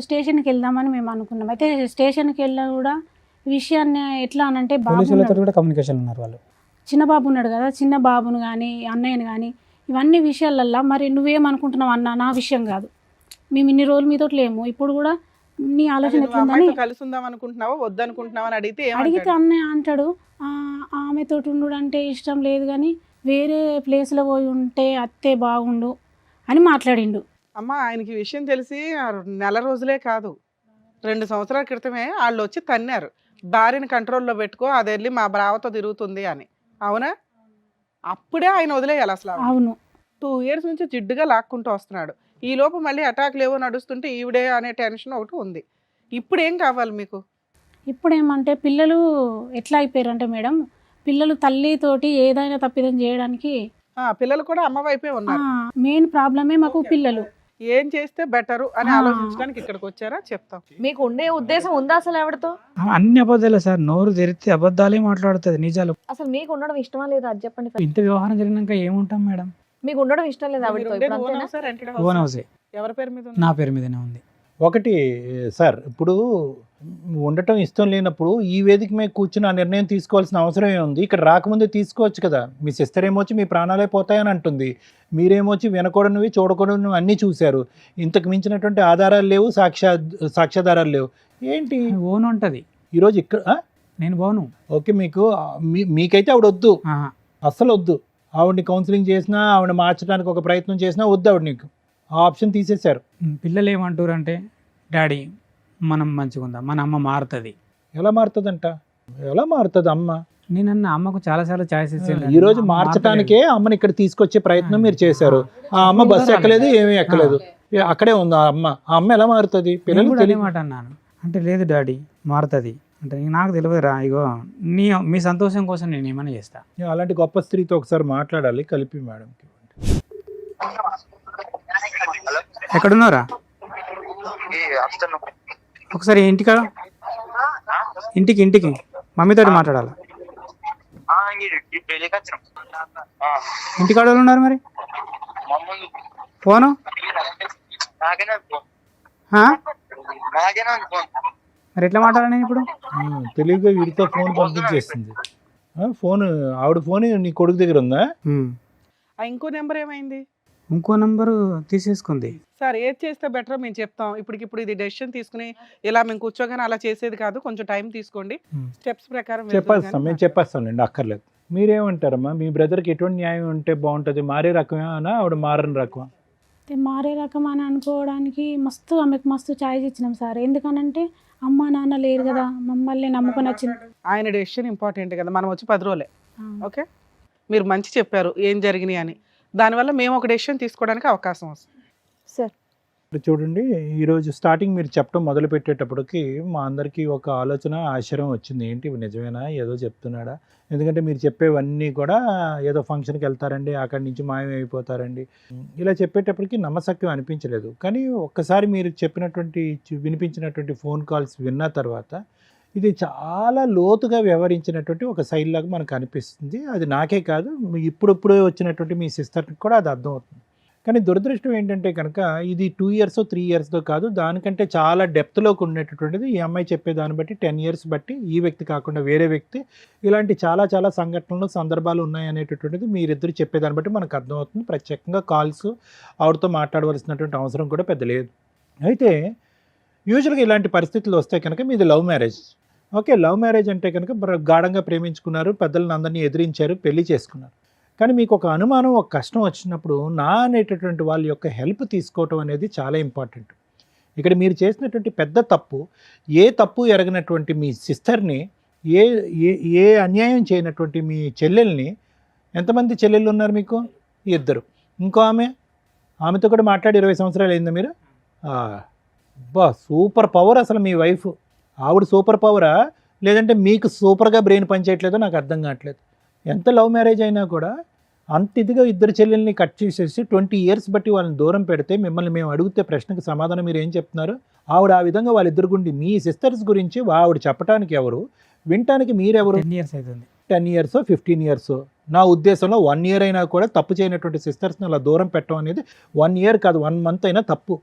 స్టేషన్కి వెళ్దామని మేము అనుకున్నాం. అయితే స్టేషన్కి వెళ్ళా కూడా విషయాన్ని ఎట్లా అనంటే బాబు పోలీసులతో ఉన్నాడు. కూడా కమ్యూనికేషన్ ఉన్నారు వాళ్ళు. చిన్న బాబు ఉన్నాడు కదా, చిన్న బాబును కానీ అన్నయ్యని కానీ ఇవన్నీ విషయాలల్లో మరి నువ్వేమనుకుంటున్నావు అన్న, నా విషయం కాదు. మేము ఇన్ని రోజులు మీతో లేము. ఇప్పుడు కూడా నీ ఆలోచన నువ్వు ఎట్లుందని అమ్మాయితో కలిసి ఉందాం అనుకుంటున్నావా వద్దనుకుంటున్నావా అని అడిగితే అడిగితే ఏమంటాడు? అన్నయ్య అంటాడు ఆమెతో ఉండు అంటే ఇష్టం లేదు కానీ వేరే ప్లేస్లో పోయి ఉంటే అత్తే బాగుండు అని మాట్లాడిండు. అమ్మ, ఆయనకి ఈ విషయం తెలిసి 1 రోజులే కాదు, 2 సంవత్సరాల క్రితమే వాళ్ళు వచ్చి తన్నారు, భార్యని కంట్రోల్లో పెట్టుకో, అది వెళ్ళి మా బ్రావతో తిరుగుతుంది అని. అవునా? అప్పుడే ఆయన వదిలేయాలి అసలు. అవును. 2 years నుంచి జిడ్డుగా లాక్కుంటూ వస్తున్నాడు. ఈ లోపు మళ్ళీ అటాక్లు ఏవో నడుస్తుంటే ఈవిడే అనే టెన్షన్ ఒకటి ఉంది. ఇప్పుడు ఏం కావాలి మీకు? ఇప్పుడు ఏమంటే పిల్లలు ఎట్లా అయిపోయారు అంటే మేడం, పిల్లలు తల్లితోటి ఏదైనా తప్పిదం చేయడానికి పిల్లలు కూడా అమ్మ వైపే ఉన్నారు. మెయిన్ ప్రాబ్లమే మాకు పిల్లలు. ఏం చేస్తే బెటరు అని ఆలోచించడానికి ఇక్కడికి వచ్చారా? చెప్తాం. మీకు ఉండే ఉద్దేశం ఉందా అసలు ఎవరితో? అన్ని అబద్ధాలే సార్. నోరు తెరిస్తే అబద్ధాలే మాట్లాడుతుంది, నిజాలు. అసలు మీకు ఉండడం ఇష్టమా లేదా అది చెప్పండి. ఇంత వ్యవహారం జరిగినాక ఏముంటాం మేడం? మీకు ఉండడం ఇష్టం లేదా ఆవిడతో? మీరు ఉండేది ఇప్పుడు own అంతేనా? house ఆ, rented ఓన్ house ఆ? హౌసే. ఎవరి పేరు మీద ఉంది? నా పేరు మీదనే ఉంది. ఒకటి సార్, ఇప్పుడు ఉండటం ఇష్టం లేనప్పుడు ఈ వేదిక మీద కూర్చుని ఆ నిర్ణయం తీసుకోవాల్సిన అవసరం ఏముంది? ఇక్కడ రాకముందే తీసుకోవచ్చు కదా. మీ సిస్టర్ ఏమొచ్చి మీ ప్రాణాలే పోతాయని అంటుంది, మీరేమొచ్చి వినకూడనివి చూడకూడనివి అన్నీ చూశారు. ఇంతకు మించినటువంటి ఆధారాలు లేవు, సాక్ష్యాధారాలు లేవు. ఏంటి ఓన్ ఉంటుంది. ఈరోజు ఇక్కడ నేను బాను. ఓకే, మీకైతే ఆవిడ వద్దు, ఆహా. అస్సలు వద్దు. ఆవిడని కౌన్సిలింగ్ చేసినా, ఆవిడ మార్చడానికి ఒక ప్రయత్నం చేసినా వద్దు ఆవిడ. నీకు ఆ ఆప్షన్ తీసేశారు. పిల్లలు ఏమంటారు అంటే, డాడీ మనం మంచిగా ఉందాం, మన అమ్మ మారుతుంది. ఎలా మారుతుందంట? ఎలా మారుతుంది అమ్మ? నేనన్న అమ్మకు చాలాసార్లు ఛాయిస్ ఇచ్చాను. ఈ రోజు మార్చడానికే అమ్మని ఇక్కడ తీసుకొచ్చే ప్రయత్నం మీరు చేశారు. ఆ అమ్మ బస్సు ఎక్కలేదు, ఏమీ ఎక్కలేదు, అక్కడే ఉంది ఆ అమ్మ. ఆ అమ్మ ఎలా మారుతుంది? పిల్లలు అదే మాట అన్నాను. అంటే లేదు డాడీ మారుతుంది అంటే, నాకు తెలియదురా, ఇగో మీ సంతోషం కోసం నేను ఏమైనా చేస్తా. అలాంటి గొప్ప స్త్రీతో ఒకసారి మాట్లాడాలి కలిపి మేడంకి. ఎక్కడున్నారా? ఒకసారి ఇంటికి మమ్మీతోటి మాట్లాడాలి. ఇంటికాడ వాళ్ళు ఉన్నారు మరి? ఫోను మరి ఎట్లా మాట్లాడాలి నేను ఇప్పుడు? తెలివిగా వీడితో ఫోన్ పంపించేస్తుంది. ఫోన్ ఆవిడ ఫోన్ నీ కొడుకు దగ్గర ఉందా? ఇంకో నెంబర్ ఏమైంది? ఇంకో నంబరు తీసేసుకుంది. సార్ ఏది చేస్తే బెటరో మేము చెప్తాం. ఇప్పటికిప్పుడు ఇది డెసిషన్ తీసుకుని ఇలా మేము కూర్చోగానే అలా చేసేది కాదు. కొంచెం టైం తీసుకోండి. స్టెప్స్ ప్రకారం వెళ్దాం చెప్పేస్తాం, కానీ మేము చెప్పేస్తాంలేండి, అక్కర్లేదు. మీరేమంటారమ్మా, మీ బ్రదర్కి ఎటువంటి న్యాయం ఉంటే బాగుంటుంది? మారే రకమేనా ఆవిడ మారని రకమా? అయితే మారే రకం అని అనుకోవడానికి ఆమెకు మస్తు ఛాయిస్ ఇచ్చినాం సార్. ఎందుకనంటే అమ్మ నాన్న లేరు కదా, మమ్మల్ని నమ్ముకొని వచ్చింది. ఆయన డెసిషన్ ఇంపార్టెంట్ కదా, మనం వచ్చి 10 రోజులే. ఆ, ఓకే, మీరు మంచి చెప్పారు ఏం జరిగినాయి అని. దానివల్ల మేము ఒక డెసిషన్ తీసుకోవడానికి అవకాశం వస్తుంది. సార్ ఇప్పుడు చూడండి, ఈరోజు స్టార్టింగ్ మీరు చెప్పడం మొదలు పెట్టేటప్పటికి మా అందరికీ ఒక ఆలోచన, ఆశ్చర్యం వచ్చింది. ఏంటి ఇవి నిజమేనా, ఏదో చెప్తున్నాడా? ఎందుకంటే మీరు చెప్పేవన్నీ కూడా ఏదో ఫంక్షన్కి వెళ్తారండి, అక్కడి నుంచి మాయమైపోతారండి, ఇలా చెప్పేటప్పటికి నమ్మశక్యం అనిపించలేదు. కానీ ఒక్కసారి మీరు చెప్పినటువంటి వినిపించినటువంటి ఫోన్ కాల్స్ విన్న తర్వాత ఇది చాలా లోతుగా వ్యవహరించినటువంటి ఒక శైలి లాగా మనకు అనిపిస్తుంది. అది నాకే కాదు, ఇప్పుడిప్పుడే వచ్చినటువంటి మీ సిస్టర్కి కూడా అది అర్థమవుతుంది. కానీ దురదృష్టం ఏంటంటే కనుక ఇది 2 years 3 yearsతో కాదు, దానికంటే చాలా డెప్త్లోకి ఉండేటటువంటిది. ఈ అమ్మాయి చెప్పే దాన్ని బట్టి 10 years బట్టి, ఈ వ్యక్తి కాకుండా వేరే వ్యక్తి, ఇలాంటి చాలా చాలా సంఘటనలు, సందర్భాలు ఉన్నాయనేటటువంటిది మీరిద్దరు చెప్పేదాన్ని బట్టి మనకు అర్థమవుతుంది. ప్రత్యేకంగా కాల్స్ ఆవిడతో మాట్లాడవలసినటువంటి అవసరం కూడా పెద్ద లేదు. అయితే యూజువల్గా ఇలాంటి పరిస్థితులు వస్తే కనుక మీది love marriage. Okay, love marriage అంటే కనుక గాఢంగా ప్రేమించుకున్నారు, పెద్దలను అందరినీ ఎదిరించారు, పెళ్లి చేసుకున్నారు. కానీ మీకు ఒక అనుమానం, ఒక కష్టం వచ్చినప్పుడు నా అనేటటువంటి వాళ్ళ యొక్క హెల్ప్ తీసుకోవటం అనేది చాలా ఇంపార్టెంట్. ఇక్కడ మీరు చేసినటువంటి పెద్ద తప్పు, ఏ తప్పు ఎరగనటువంటి మీ సిస్టర్ని, ఏ ఏ ఏ అన్యాయం చేయనటువంటి మీ చెల్లెల్ని, ఎంతమంది చెల్లెళ్ళు ఉన్నారు మీకు? 2. ఇంకో ఆమెతో కూడా మాట్లాడి 20 సంవత్సరాలు అయిందా మీరు? బా, సూపర్ పవర్ అసలు మీ వైఫ్. ఆవిడ సూపర్ పవరా, లేదంటే మీకు సూపర్గా బ్రెయిన్ పనిచేయట్లేదో నాకు అర్థం కావట్లేదు. ఎంత లవ్ మ్యారేజ్ అయినా కూడా అంత ఇదిగా ఇద్దరు చెల్లెల్ని కట్ చేసేసి 20 years బట్టి వాళ్ళని దూరం పెడితే, మిమ్మల్ని మేము అడిగితే ప్రశ్నకు సమాధానం మీరు ఏం చెప్తున్నారు? ఆవిడ ఆ విధంగా వాళ్ళిద్దరు గురించి, మీ సిస్టర్స్ గురించి ఆవిడ చెప్పడానికి ఎవరు, వినటానికి మీరెవరు? 10 years అవుతుంది. 10 years 15 years, నా ఉద్దేశంలో 1 year అయినా కూడా తప్పు చేయనటువంటి సిస్టర్స్ని అలా దూరం పెట్టడం అనేది 1 year కాదు 1 month అయినా తప్పు,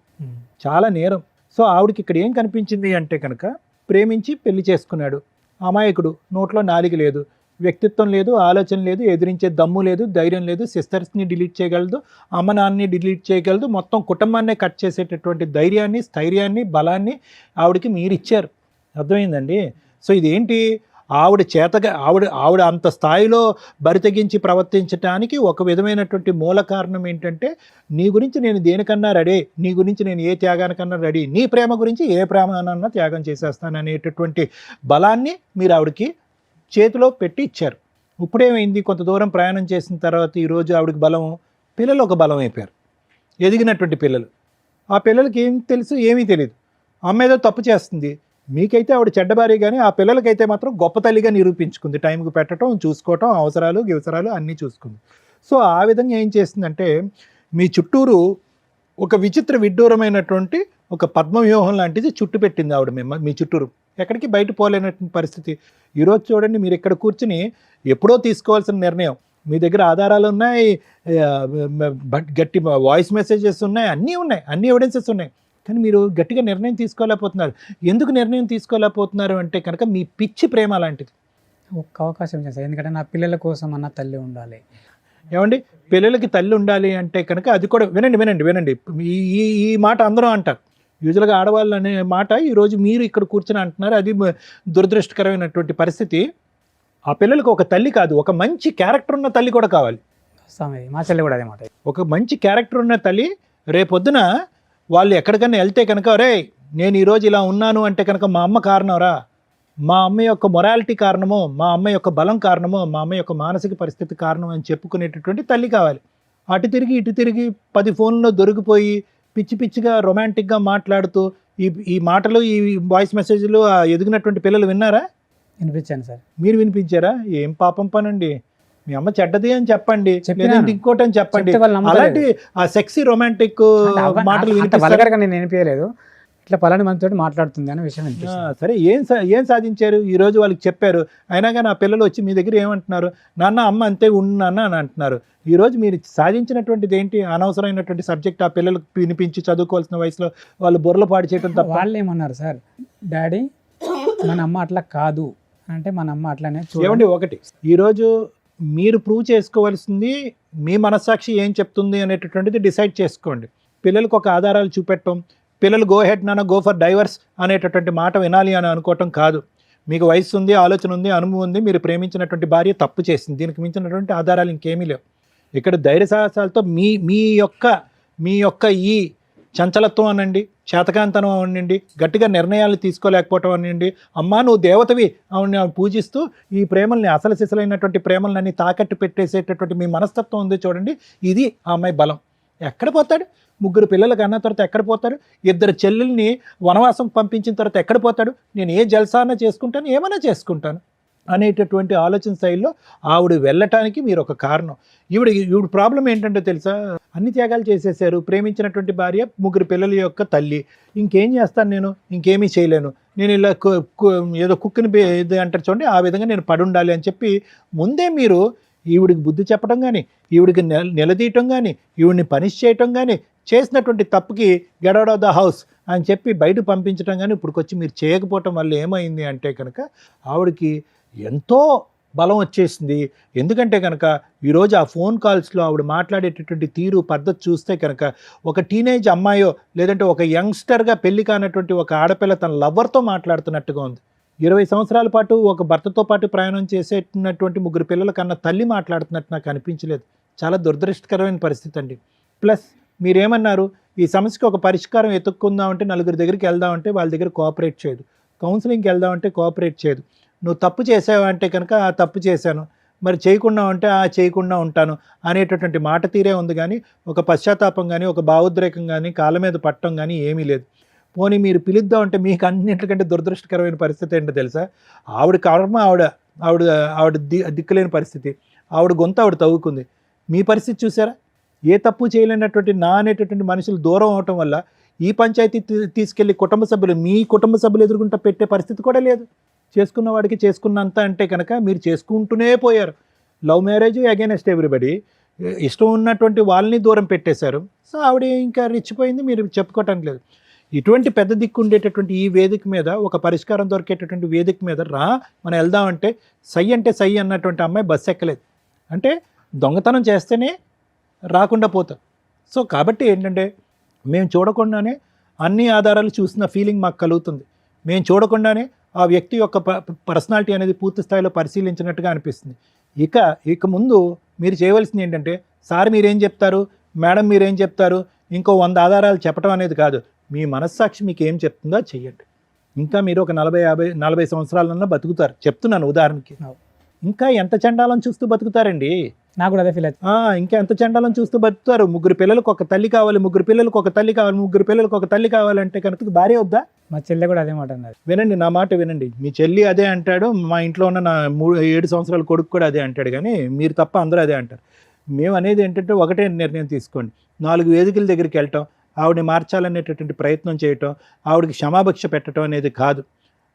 చాలా నేరం. సో ఆవిడకి ఇక్కడ ఏం కనిపించింది అంటే కనుక, ప్రేమించి పెళ్లి చేసుకున్నాడు అమాయకుడు, నోట్లో నాలిక లేదు, వ్యక్తిత్వం లేదు, ఆలోచన లేదు, ఎదిరించే దమ్ము లేదు, ధైర్యం లేదు, సిస్టర్స్ని డిలీట్ చేయగలదు, అమ్మ నాన్నని డిలీట్ చేయగలదు, మొత్తం కుటుంబాన్నే కట్ చేసేటటువంటి ధైర్యాన్ని, స్థైర్యాన్ని, బలాన్ని ఆవిడకి మీరు ఇచ్చారు. అర్థమైందండి? సో ఇదేంటి, ఆవిడ చేతగా ఆవిడ అంత స్థాయిలో బరితెగించి ప్రవర్తించడానికి ఒక విధమైనటువంటి మూల కారణం ఏంటంటే, నీ గురించి నేను దేనికన్నా రెడీ, నీ గురించి నేను ఏ త్యాగానికన్నా రెడీ, నీ ప్రేమ గురించి ఏ ప్రేమనన్నా త్యాగం చేసేస్తాను అనేటటువంటి బలాన్ని మీరు ఆవిడకి చేతిలో పెట్టి ఇచ్చారు. ఇప్పుడేమైంది, కొంత దూరం ప్రయాణం చేసిన తర్వాత ఈరోజు ఆవిడకి బలం, పిల్లలు ఒక బలం అయిపోయారు, ఎదిగినటువంటి పిల్లలు. ఆ పిల్లలకి ఏం తెలుసు, ఏమీ తెలియదు. అమ్మ ఏదో తప్పు చేస్తుంది, మీకైతే ఆవిడ చెడ్డబారి, కానీ ఆ పిల్లలకైతే మాత్రం గొప్ప తల్లిగా నిరూపించుకుంది. టైంకి పెట్టడం, చూసుకోవటం, అవసరాలు గివసరాలు అన్నీ చూసుకుంది. సో ఆ విధంగా ఏం చేస్తుందంటే, మీ చుట్టూరు ఒక విచిత్ర విడ్డూరమైనటువంటి ఒక పద్మవ్యూహం లాంటిది చుట్టు పెట్టింది ఆవిడ మీ చుట్టూరు. ఎక్కడికి బయట పోలేనటువంటి పరిస్థితి. ఈరోజు చూడండి, మీరు ఇక్కడ కూర్చుని ఎప్పుడో తీసుకోవాల్సిన నిర్ణయం, మీ దగ్గర ఆధారాలు ఉన్నాయి, గట్టి వాయిస్ మెసేజెస్ ఉన్నాయి, అన్ని ఎవిడెన్సెస్ ఉన్నాయి, కానీ మీరు గట్టిగా నిర్ణయం తీసుకోలేకపోతున్నారు. ఎందుకు నిర్ణయం తీసుకోలేకపోతున్నారు అంటే కనుక మీ పిచ్చి ప్రేమ లాంటిది. ఒక్క అవకాశం చేస్తారు, ఎందుకంటే నా పిల్లల కోసం అన్న తల్లి ఉండాలి. ఏమండి, పిల్లలకి తల్లి ఉండాలి అంటే కనుక అది కూడా వినండి, ఈ మాట అందరూ అంటారు. యూజువల్గా ఆడవాళ్ళు అనే మాట ఈరోజు మీరు ఇక్కడ కూర్చొని అంటున్నారు, అది దురదృష్టకరమైనటువంటి పరిస్థితి. ఆ పిల్లలకు ఒక తల్లి కాదు, ఒక మంచి క్యారెక్టర్ ఉన్న తల్లి కూడా కావాలి. మా చెల్లి కూడా అదే మాట. ఒక మంచి క్యారెక్టర్ ఉన్న తల్లి రేపొద్దున వాళ్ళు ఎక్కడికైనా వెళ్తే కనుక, రే నేను ఈరోజు ఇలా ఉన్నాను అంటే కనుక మా అమ్మ కారణంరా, మా అమ్మ యొక్క మొరాలిటీ కారణమో, మా అమ్మ యొక్క బలం కారణమో, మా అమ్మ యొక్క మానసిక పరిస్థితి కారణం అని చెప్పుకునేటటువంటి తల్లి కావాలి. అటు తిరిగి 10 ఫోన్లో దొరికిపోయి పిచ్చి పిచ్చిగా రొమాంటిక్గా మాట్లాడుతూ ఈ మాటలు, ఈ వాయిస్ మెసేజ్లు ఎదిగినటువంటి పిల్లలు విన్నారా? వినిపించాను సార్. మీరు వినిపించారా? ఏం పాపం పనండి, మీ అమ్మ చెడ్డది అని చెప్పండి, లేదంటే ఇంకోటి అని చెప్పండి. అలాంటి ఆ సెక్సీ రొమాంటిక్ మాటలు వినిపిస్తారు. నేను వినిపించలేదు, ఇట్లా పలాని మనతో మాట్లాడుతుంది అనే విషయం వినిపిస్తుంది. సరే, ఏం సాధించారు ఈరోజు? వాళ్ళకి చెప్పారు, అయినా కానీ ఆ పిల్లలు వచ్చి మీ దగ్గర ఏమంటున్నారు, నాన్న అమ్మ అంతే ఉన్నాన్న అని అంటున్నారు. ఈరోజు మీరు సాధించినటువంటిది ఏంటి? అనవసరమైనటువంటి సబ్జెక్ట్ ఆ పిల్లలకు వినిపించి చదువుకోవాల్సిన వయసులో వాళ్ళు బుర్రలు పాడు చేయడం తప్ప. వాళ్ళు ఏమన్నారు సార్, డాడీ మన అమ్మ అట్లా కాదు అంటే మన అమ్మ అట్లానే. ఏమండి, ఒకటి ఈరోజు మీరు ప్రూవ్ చేసుకోవాల్సింది మీ మనస్సాక్షి ఏం చెప్తుంది అనేటటువంటిది డిసైడ్ చేసుకోండి. పిల్లలకు ఒక ఆధారాలు చూపెట్టడం, పిల్లలు గో హెడ్ నాన్న గో ఫర్ డైవర్స్ అనేటటువంటి మాట వినాలి అని అనుకోవటం కాదు. మీకు వయసు ఉంది, ఆలోచన ఉంది, అనుభవం ఉంది, మీరు ప్రేమించినటువంటి భార్య తప్పు చేసింది, దీనికి మించినటువంటి ఆధారాలు ఇంకేమీ లేవు. ఇక్కడ ధైర్య సాహసాలతో మీ యొక్క ఈ చంచలత్వం అనండి, చేతకాంతనం అనండి, గట్టిగా నిర్ణయాలు తీసుకోలేకపోవటం అనండి, అమ్మా నువ్వు దేవతవి ఆవిడని పూజిస్తూ ఈ ప్రేమల్ని అసలు సిసలైనటువంటి ప్రేమలన్నీ తాకట్టు పెట్టేసేటటువంటి మీ మనస్తత్వం ఉంది చూడండి, ఇది ఆ అమ్మాయి బలం. ఎక్కడ పోతాడు? 3 పిల్లలకు అన్న తర్వాత ఎక్కడ పోతాడు? 2 చెల్లెల్ని వనవాసం పంపించిన తర్వాత ఎక్కడ పోతాడు? నేను ఏ జల్సాన చేసుకుంటాను, ఏమైనా చేసుకుంటాను అనేటటువంటి ఆలోచన శైలిలో ఆవిడ వెళ్ళటానికి మీరు ఒక కారణం. ఈవిడ ప్రాబ్లం ఏంటంటే తెలుసా, అన్ని త్యాగాలు చేసేసారు, ప్రేమించినటువంటి భార్య, 3 పిల్లల యొక్క తల్లి, ఇంకేం చేస్తాను నేను, ఇంకేమీ చేయలేను, నేను ఇలా ఏదో కుక్కిని ఇది అంటారు చూడండి, ఆ విధంగా నేను పడుండాలి అని చెప్పి ముందే మీరు ఈవిడికి బుద్ధి చెప్పడం కానీ, ఈవిడికి నిలదీయటం కానీ, ఈవిడిని పనిష్ చేయటం కానీ, చేసినటువంటి తప్పుకి get out of the house అని చెప్పి బయట పంపించడం కానీ ఇప్పుడుకొచ్చి మీరు చేయకపోవటం వల్ల ఏమైంది అంటే కనుక ఆవిడకి ఎంతో బలం వచ్చేసింది. ఎందుకంటే కనుక ఈరోజు ఆ ఫోన్ కాల్స్లో ఆవిడ మాట్లాడేటటువంటి తీరు పద్ధతి చూస్తే కనుక ఒక టీనేజ్ అమ్మాయో లేదంటే ఒక యంగ్స్టర్గా పెళ్లి కానటువంటి ఒక ఆడపిల్ల తన లవ్వర్తో మాట్లాడుతున్నట్టుగా ఉంది. 20 సంవత్సరాల పాటు ఒక భర్తతో పాటు ప్రయాణం చేసేటటువంటి 3 పిల్లల కన్నా తల్లి మాట్లాడుతున్నట్టు నాకు అనిపించలేదు. చాలా దురదృష్టకరమైన పరిస్థితి అండి. ప్లస్ మీరేమన్నారు, ఈ సమస్యకి ఒక పరిష్కారం ఎత్తుక్కుందామంటే 4 దగ్గరికి వెళ్దామంటే వాళ్ళ దగ్గర కోఆపరేట్ చేయదు, కౌన్సిలింగ్కి వెళ్దామంటే కోఆపరేట్ చేయదు. నువ్వు తప్పు చేసావంటే కనుక ఆ తప్పు చేశాను, మరి చేయకుండా ఉంటే ఆ చేయకుండా ఉంటాను అనేటటువంటి మాట తీరే ఉంది, కానీ ఒక పశ్చాత్తాపం కానీ ఒక భావోద్రేకం కానీ కాళ్ళ మీద పట్టడం కానీ ఏమీ లేదు. పోనీ మీరు పిలుద్దామంటే మీకు అన్నింటికంటే దురదృష్టకరమైన పరిస్థితి ఏంటో తెలుసా, ఆవిడ కర్మ ఆవిడ దిక్కులేని పరిస్థితి, ఆవిడ గొంతు ఆవిడ తవ్వుకుంది. మీ పరిస్థితి చూసారా, ఏ తప్పు చేయలేనటువంటి నా అనేటటువంటి మనుషులు దూరం అవటం వల్ల ఈ పంచాయతీ తీసుకెళ్ళి మీ కుటుంబ సభ్యులు ఎదుర్కొంటూ పెట్టే పరిస్థితి కూడా లేదు. చేసుకున్న వాడికి చేసుకున్నంత అంటే కనుక మీరు చేసుకుంటూనే పోయారు. లవ్ మ్యారేజ్ అగైనెస్ట్ ఎవ్రీబడి, ఇష్టం ఉన్నటువంటి వాళ్ళని దూరం పెట్టేశారు. సో ఆవిడ ఇంకా రెచ్చిపోయింది, మీరు చెప్పుకోవటానికి లేదు. ఇటువంటి పెద్ద దిక్కు ఉండేటటువంటి ఈ వేదిక మీద ఒక పరిష్కారం దొరికేటటువంటి వేదిక మీద మనం వెళ్దామంటే సై అంటే సై అన్నటువంటి అమ్మాయి బస్సు ఎక్కలేదు. అంటే దొంగతనం చేస్తేనే రాకుండా పోతాం. సో కాబట్టి ఏంటంటే మేము చూడకుండానే అన్ని ఆధారాలు చూసిన ఫీలింగ్ మాకు కలుగుతుంది. మేము చూడకుండానే ఆ వ్యక్తి యొక్క పర్సనాలిటీ అనేది పూర్తి స్థాయిలో పరిశీలించినట్టుగా అనిపిస్తుంది. ఇక ముందు మీరు చేయవలసింది ఏంటంటే, సార్ మీరేం చెప్తారు, మేడం మీరేం చెప్తారు, ఇంకో 100 ఆధారాలు చెప్పడం అనేది కాదు, మీ మనస్సాక్షి మీకు ఏం చెప్తుందో చెయ్యండి. ఇంకా మీరు ఒక 40 సంవత్సరాలన్నా బతుకుతారు, చెప్తున్నాను ఉదాహరణకి. ఇంకా ఎంత చండాలం చూస్తూ బతుకుతారండి, నాకు కూడా అదే ఫీల్ అవుతుంది. ఇంకా ఎంత చండాలం చూస్తూ బతుకుతారు. 3 పిల్లలకు ఒక తల్లి కావాలి, 3 పిల్లలకు ఒక తల్లి కావాలి, 3 పిల్లలకు ఒక తల్లి కావాలంటే కనుక భార్య వద్దా? మా చెల్లె కూడా అదే మాట అన్నది. వినండి, నా మాట వినండి. మీ చెల్లి అదే అంటాడు, మా ఇంట్లో ఉన్న నా 7 సంవత్సరాల కొడుకు కూడా అదే అంటాడు, కానీ మీరు తప్ప అందరూ అదే అంటారు. మేము అనేది ఏంటంటే ఒకటే నిర్ణయం తీసుకోండి. 4 వేదికల దగ్గరికి వెళ్ళటం, ఆవిడని మార్చాలనేటటువంటి ప్రయత్నం చేయటం, ఆవిడకి క్షమాభిక్ష పెట్టడం అనేది కాదు,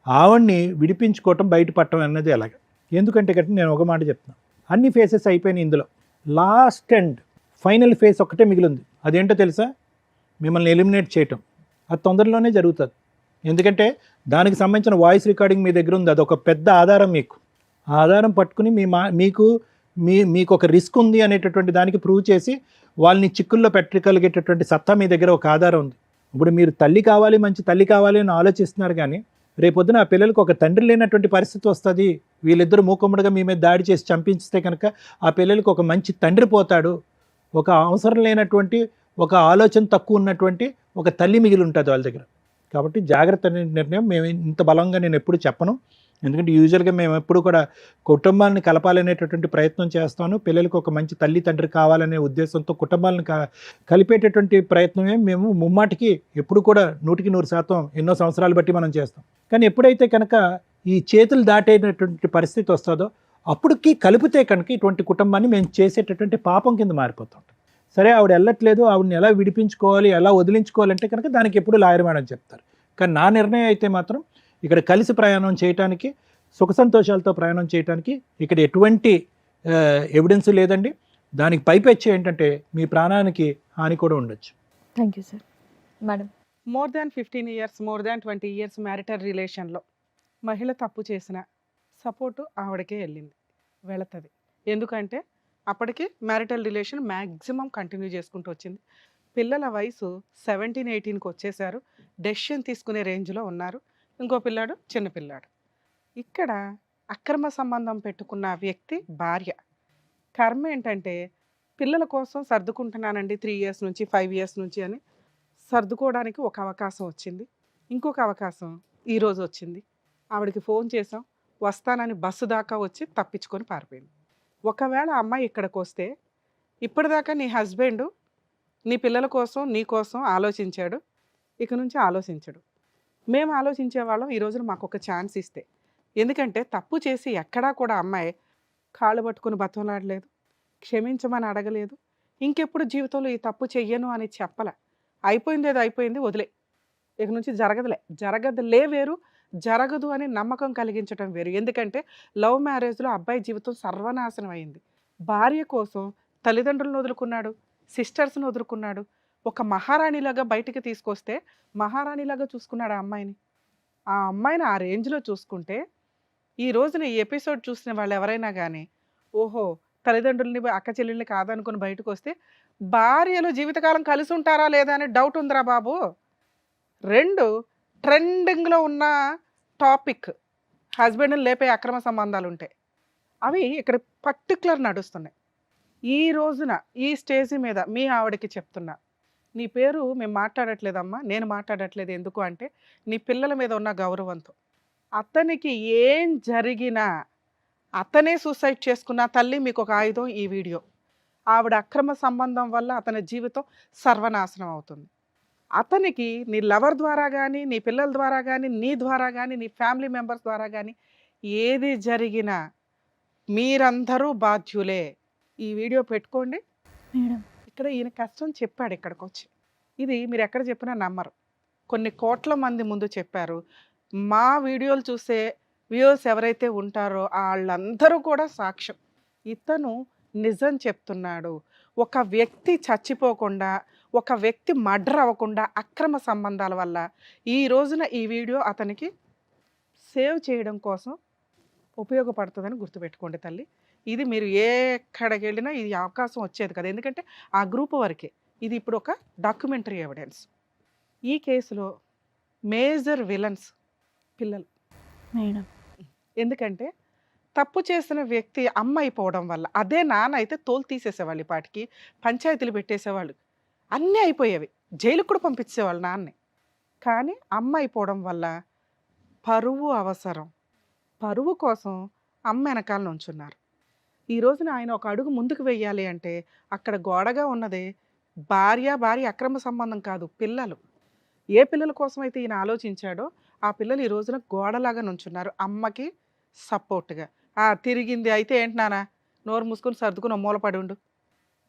ఆవిడ్ని విడిపించుకోవటం, బయటపడటం అనేది ఎలాగ. ఎందుకంటే కనుక నేను ఒక మాట చెప్తాను, అన్ని ఫేసెస్ అయిపోయినాయి, ఇందులో లాస్ట్ అండ్ ఫైనల్ ఫేస్ ఒకటే మిగిలింది. అదేంటో తెలుసా, మిమ్మల్ని ఎలిమినేట్ చేయటం. అది తొందరలోనే జరుగుతుంది. ఎందుకంటే దానికి సంబంధించిన వాయిస్ రికార్డింగ్ మీ దగ్గర ఉంది, అదొక పెద్ద ఆధారం. మీకు ఆ ఆధారం పట్టుకుని మీకు ఒక రిస్క్ ఉంది అనేటటువంటి దానికి ప్రూవ్ చేసి వాళ్ళని చిక్కుల్లో పెట్టగలిగేటటువంటి సత్తా మీ దగ్గర ఒక ఆధారం ఉంది. ఇప్పుడు మీరు తల్లి కావాలి, మంచి తల్లి కావాలి అని ఆలోచిస్తున్నారు, కానీ రేపొద్దున ఆ పిల్లలకు ఒక తండ్రి లేనటువంటి పరిస్థితి వస్తుంది. వీళ్ళిద్దరూ మూకుమ్మడిగా మీ మీద దాడి చేసి చంపించితే కనుక ఆ పిల్లలకు ఒక మంచి తండ్రి పోతాడు, ఒక అవసరం లేనటువంటి, ఒక ఆలోచన తక్కువ ఉన్నటువంటి ఒక తల్లి మిగిలి ఉంటుంది వాళ్ళ దగ్గర. కాబట్టి జాగ్రత్త అనే నిర్ణయం మేము ఇంత బలంగా నేను ఎప్పుడు చెప్పను. ఎందుకంటే యూజువల్గా మేము ఎప్పుడు కూడా కుటుంబాలను కలపాలనేటటువంటి ప్రయత్నం చేస్తాను. పిల్లలకు ఒక మంచి తల్లి తండ్రి కావాలనే ఉద్దేశంతో కుటుంబాలను కలిపేటటువంటి ప్రయత్నమే మేము ముమ్మాటికి ఎప్పుడు కూడా 100% ఎన్నో సంవత్సరాలు బట్టి మనం చేస్తాం. కానీ ఎప్పుడైతే కనుక ఈ చేతులు దాటేటటువంటి పరిస్థితి వస్తుందో అప్పటికి కలిపితే కనుక ఇటువంటి కుటుంబాన్ని మేము చేసేటటువంటి పాపం కింద మారిపోతాం. సరే ఆవిడ వెళ్ళట్లేదు, ఆవిడని ఎలా విడిపించుకోవాలి, ఎలా వదిలించుకోవాలంటే కనుక దానికి ఎప్పుడు లాయర్ మేడం చెప్తారు. కానీ నా నిర్ణయం అయితే మాత్రం ఇక్కడ కలిసి ప్రయాణం చేయడానికి, సుఖ సంతోషాలతో ప్రయాణం చేయడానికి ఇక్కడ ఎటువంటి ఎవిడెన్స్ లేదండి. దానికి పైపెచ్చి ఏంటంటే మీ ప్రాణానికి హాని కూడా ఉండొచ్చు. Thank you sir. Madam, more than 15 years, more than 20 years marital రిలేషన్లో మహిళ తప్పు చేసిన సపోర్టు ఆవిడకే వెళ్తుంది, వెళుతుంది. ఎందుకంటే అప్పటికి మ్యారిటల్ రిలేషన్ మ్యాక్సిమం కంటిన్యూ చేసుకుంటూ వచ్చింది. పిల్లల వయసు 17-18కి వచ్చేసారు. డెసిషన్ తీసుకునే రేంజ్లో ఉన్నారు. ఇంకో పిల్లాడు చిన్న పిల్లాడు. ఇక్కడ అక్రమ సంబంధం పెట్టుకున్న వ్యక్తి భార్య. కర్మ ఏంటంటే పిల్లల కోసం సర్దుకుంటున్నానండి 3 ఇయర్స్ నుంచి 5 ఇయర్స్ నుంచి అని సర్దుకోవడానికి ఒక అవకాశం వచ్చింది. ఇంకొక అవకాశం ఈరోజు వచ్చింది. ఆవిడకి ఫోన్ చేసాం, వస్తానని బస్సు దాకా వచ్చి తప్పించుకొని పారిపోయింది. ఒకవేళ అమ్మాయి ఇక్కడికి వస్తే ఇప్పటిదాకా నీ హస్బెండ్ నీ పిల్లల కోసం నీ కోసం ఆలోచించాడు, ఇక నుంచి ఆలోచించడు. మేము ఆలోచించే వాళ్ళం ఈ రోజున మాకు ఒక ఛాన్స్ ఇస్తే. ఎందుకంటే తప్పు చేసి ఎక్కడా కూడా అమ్మాయి కాళ్ళు పట్టుకుని బతంలాడలేదు, క్షమించమని అడగలేదు, ఇంకెప్పుడు జీవితంలో ఈ తప్పు చెయ్యను అని చెప్పల. అయిపోయింది ఏదో అయిపోయింది, వదిలే, ఇక నుంచి జరగదులే వేరు, జరగదు అని నమ్మకం కలిగించడం వేరు. ఎందుకంటే లవ్ మ్యారేజ్లో అబ్బాయి జీవితం సర్వనాశనం అయింది. భార్య కోసం తల్లిదండ్రులను వదులుకున్నాడు, సిస్టర్స్ని వదులుకున్నాడు. ఒక మహారాణిలాగా బయటికి తీసుకొస్తే మహారాణిలాగా చూసుకున్నాడు ఆ అమ్మాయిని. ఆ అమ్మాయిని ఆ రేంజ్లో చూసుకుంటే ఈ రోజున ఈ ఎపిసోడ్ చూసిన వాళ్ళు ఎవరైనా కానీ ఓహో తల్లిదండ్రుల్ని అక్క చెల్లెల్ని కాదనుకుని బయటకు వస్తే భార్యలు జీవితకాలం కలిసి ఉంటారా లేదా అనే డౌట్ ఉందిరా బాబు. 2 ట్రెండింగ్లో ఉన్న టాపిక్ హస్బెండ్ని లేపే అక్రమ సంబంధాలు ఉంటాయి. అవి ఇక్కడ పర్టికులర్ నడుస్తున్నాయి. ఈ రోజున ఈ స్టేజ్ మీద మీ ఆవిడకి చెప్తున్నా, నీ పేరు మేము మాట్లాడట్లేదమ్మా, నేను మాట్లాడట్లేదు. ఎందుకు అంటే నీ పిల్లల మీద ఉన్న గౌరవంతో. అతనికి ఏం జరిగినా అతనే సూసైడ్ చేసుకున్న తల్లి మీకు ఒక ఆయుధం ఈ వీడియో. ఆవిడ అక్రమ సంబంధం వల్ల అతని జీవితం సర్వనాశనం అవుతుంది. అతనికి నీ లవర్ ద్వారా కానీ నీ పిల్లల ద్వారా కానీ నీ ద్వారా కానీ నీ ఫ్యామిలీ మెంబర్స్ ద్వారా కానీ ఏది జరిగినా మీరందరూ బాధ్యులే. ఈ వీడియో పెట్టుకోండి. మేడం ఇక్కడ ఈయన కష్టం చెప్పాడు ఇక్కడికి వచ్చి. ఇది మీరు ఎక్కడ చెప్పినా నమ్మరు. కొన్ని కోట్ల మంది ముందు చెప్పారు. మా వీడియోలు చూసే వ్యూవర్స్ ఎవరైతే ఉంటారో వాళ్ళందరూ కూడా సాక్ష్యం. ఇతను నిజం చెప్తున్నాడు. ఒక వ్యక్తి చచ్చిపోకుండా, ఒక వ్యక్తి మర్డర్ అవ్వకుండా అక్రమ సంబంధాల వల్ల ఈ రోజున ఈ వీడియో అతనికి సేవ్ చేయడం కోసం ఉపయోగపడుతుందని గుర్తుపెట్టుకోండి తల్లి. ఇది మీరు ఎక్కడికి వెళ్ళినా ఇది అవకాశం వచ్చేది కదా, ఎందుకంటే ఆ గ్రూప్ వరకే. ఇది ఇప్పుడు ఒక డాక్యుమెంటరీ ఎవిడెన్స్. ఈ కేసులో మేజర్ విలన్స్ పిల్లలు. మేడం ఎందుకంటే తప్పు చేసిన వ్యక్తి అమ్మ అయిపోవడం వల్ల, అదే నాన్న అయితే తోలు తీసేసేవాళ్ళు, ఈ పాటికి పంచాయతీలు పెట్టేసేవాళ్ళు, అన్నీ అయిపోయేవి, జైలుకు కూడా పంపించేవాళ్ళు నాన్నే. కానీ అమ్మ అయిపోవడం వల్ల పరువు అవసరం, పరువు కోసం అమ్మ వెనకాల నుంచున్నారు. ఈ రోజున ఆయన ఒక అడుగు ముందుకు వెయ్యాలి అంటే అక్కడ గోడగా ఉన్నదే భార్య అక్రమ సంబంధం కాదు, పిల్లలు. ఏ పిల్లల కోసం అయితే ఈయన ఆలోచించాడో ఆ పిల్లలు ఈ రోజున గోడలాగా నుంచున్నారు అమ్మకి సపోర్ట్గా. తిరిగింది అయితే ఏంటి నాన్న, నోరు మూసుకొని సర్దుకుని మూలపడి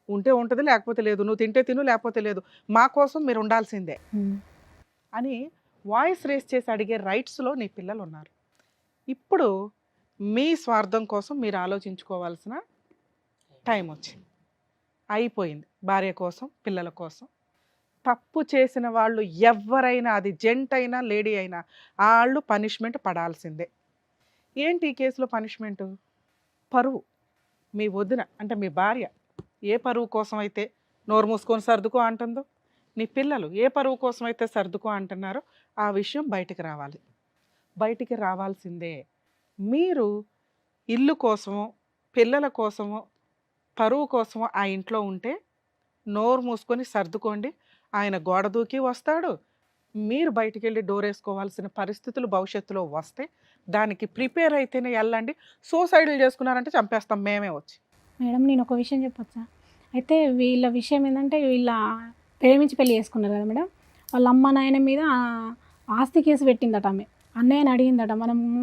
ఉంటే ఉంటుంది, లేకపోతే లేదు, నువ్వు తింటే తిను లేకపోతే లేదు, మా కోసం మీరు ఉండాల్సిందే అని వాయిస్ రేస్ చేసి అడిగే రైట్స్లో నీ పిల్లలు ఉన్నారు. ఇప్పుడు మీ స్వార్థం కోసం మీరు ఆలోచించుకోవాల్సిన టైం వచ్చింది, అయిపోయింది. భార్య కోసం, పిల్లల కోసం. తప్పు చేసిన వాళ్ళు ఎవరైనా, అది జెంట్ అయినా లేడీ అయినా, వాళ్ళు పనిష్మెంట్ పడాల్సిందే. ఏంటి ఈ కేసులో పనిష్మెంటు? పరువు. మీ వదిన అంటే మీ భార్య ఏ పరువు కోసం అయితే నోరు మూసుకొని సర్దుకో అంటుందో, నీ పిల్లలు ఏ పరువు కోసం అయితే సర్దుకో అంటున్నారో ఆ విషయం బయటికి రావాల్సిందే. మీరు ఇల్లు కోసమో పిల్లల కోసమో పరువు కోసమో ఆ ఇంట్లో ఉంటే నోరు మూసుకొని సర్దుకోండి. ఆయన గోడ దూకి వస్తాడు, మీరు బయటికి వెళ్ళి డోర్ వేసుకోవాల్సిన పరిస్థితులు భవిష్యత్తులో వస్తే దానికి ప్రిపేర్ అయితేనే వెళ్ళండి. సూసైడ్లు చేసుకున్నారంటే చంపేస్తాం మేమే వచ్చి. మేడం నేను ఒక విషయం చెప్పొచ్చా? అయితే వీళ్ళ విషయం ఏంటంటే వీళ్ళ ప్రేమించి పెళ్లి చేసుకున్నారు కదా మేడం. వాళ్ళ అమ్మ నాయన మీద ఆస్తి కేసు పెట్టిందట ఆమె. అన్నయ్యని అడిగిందట, మనము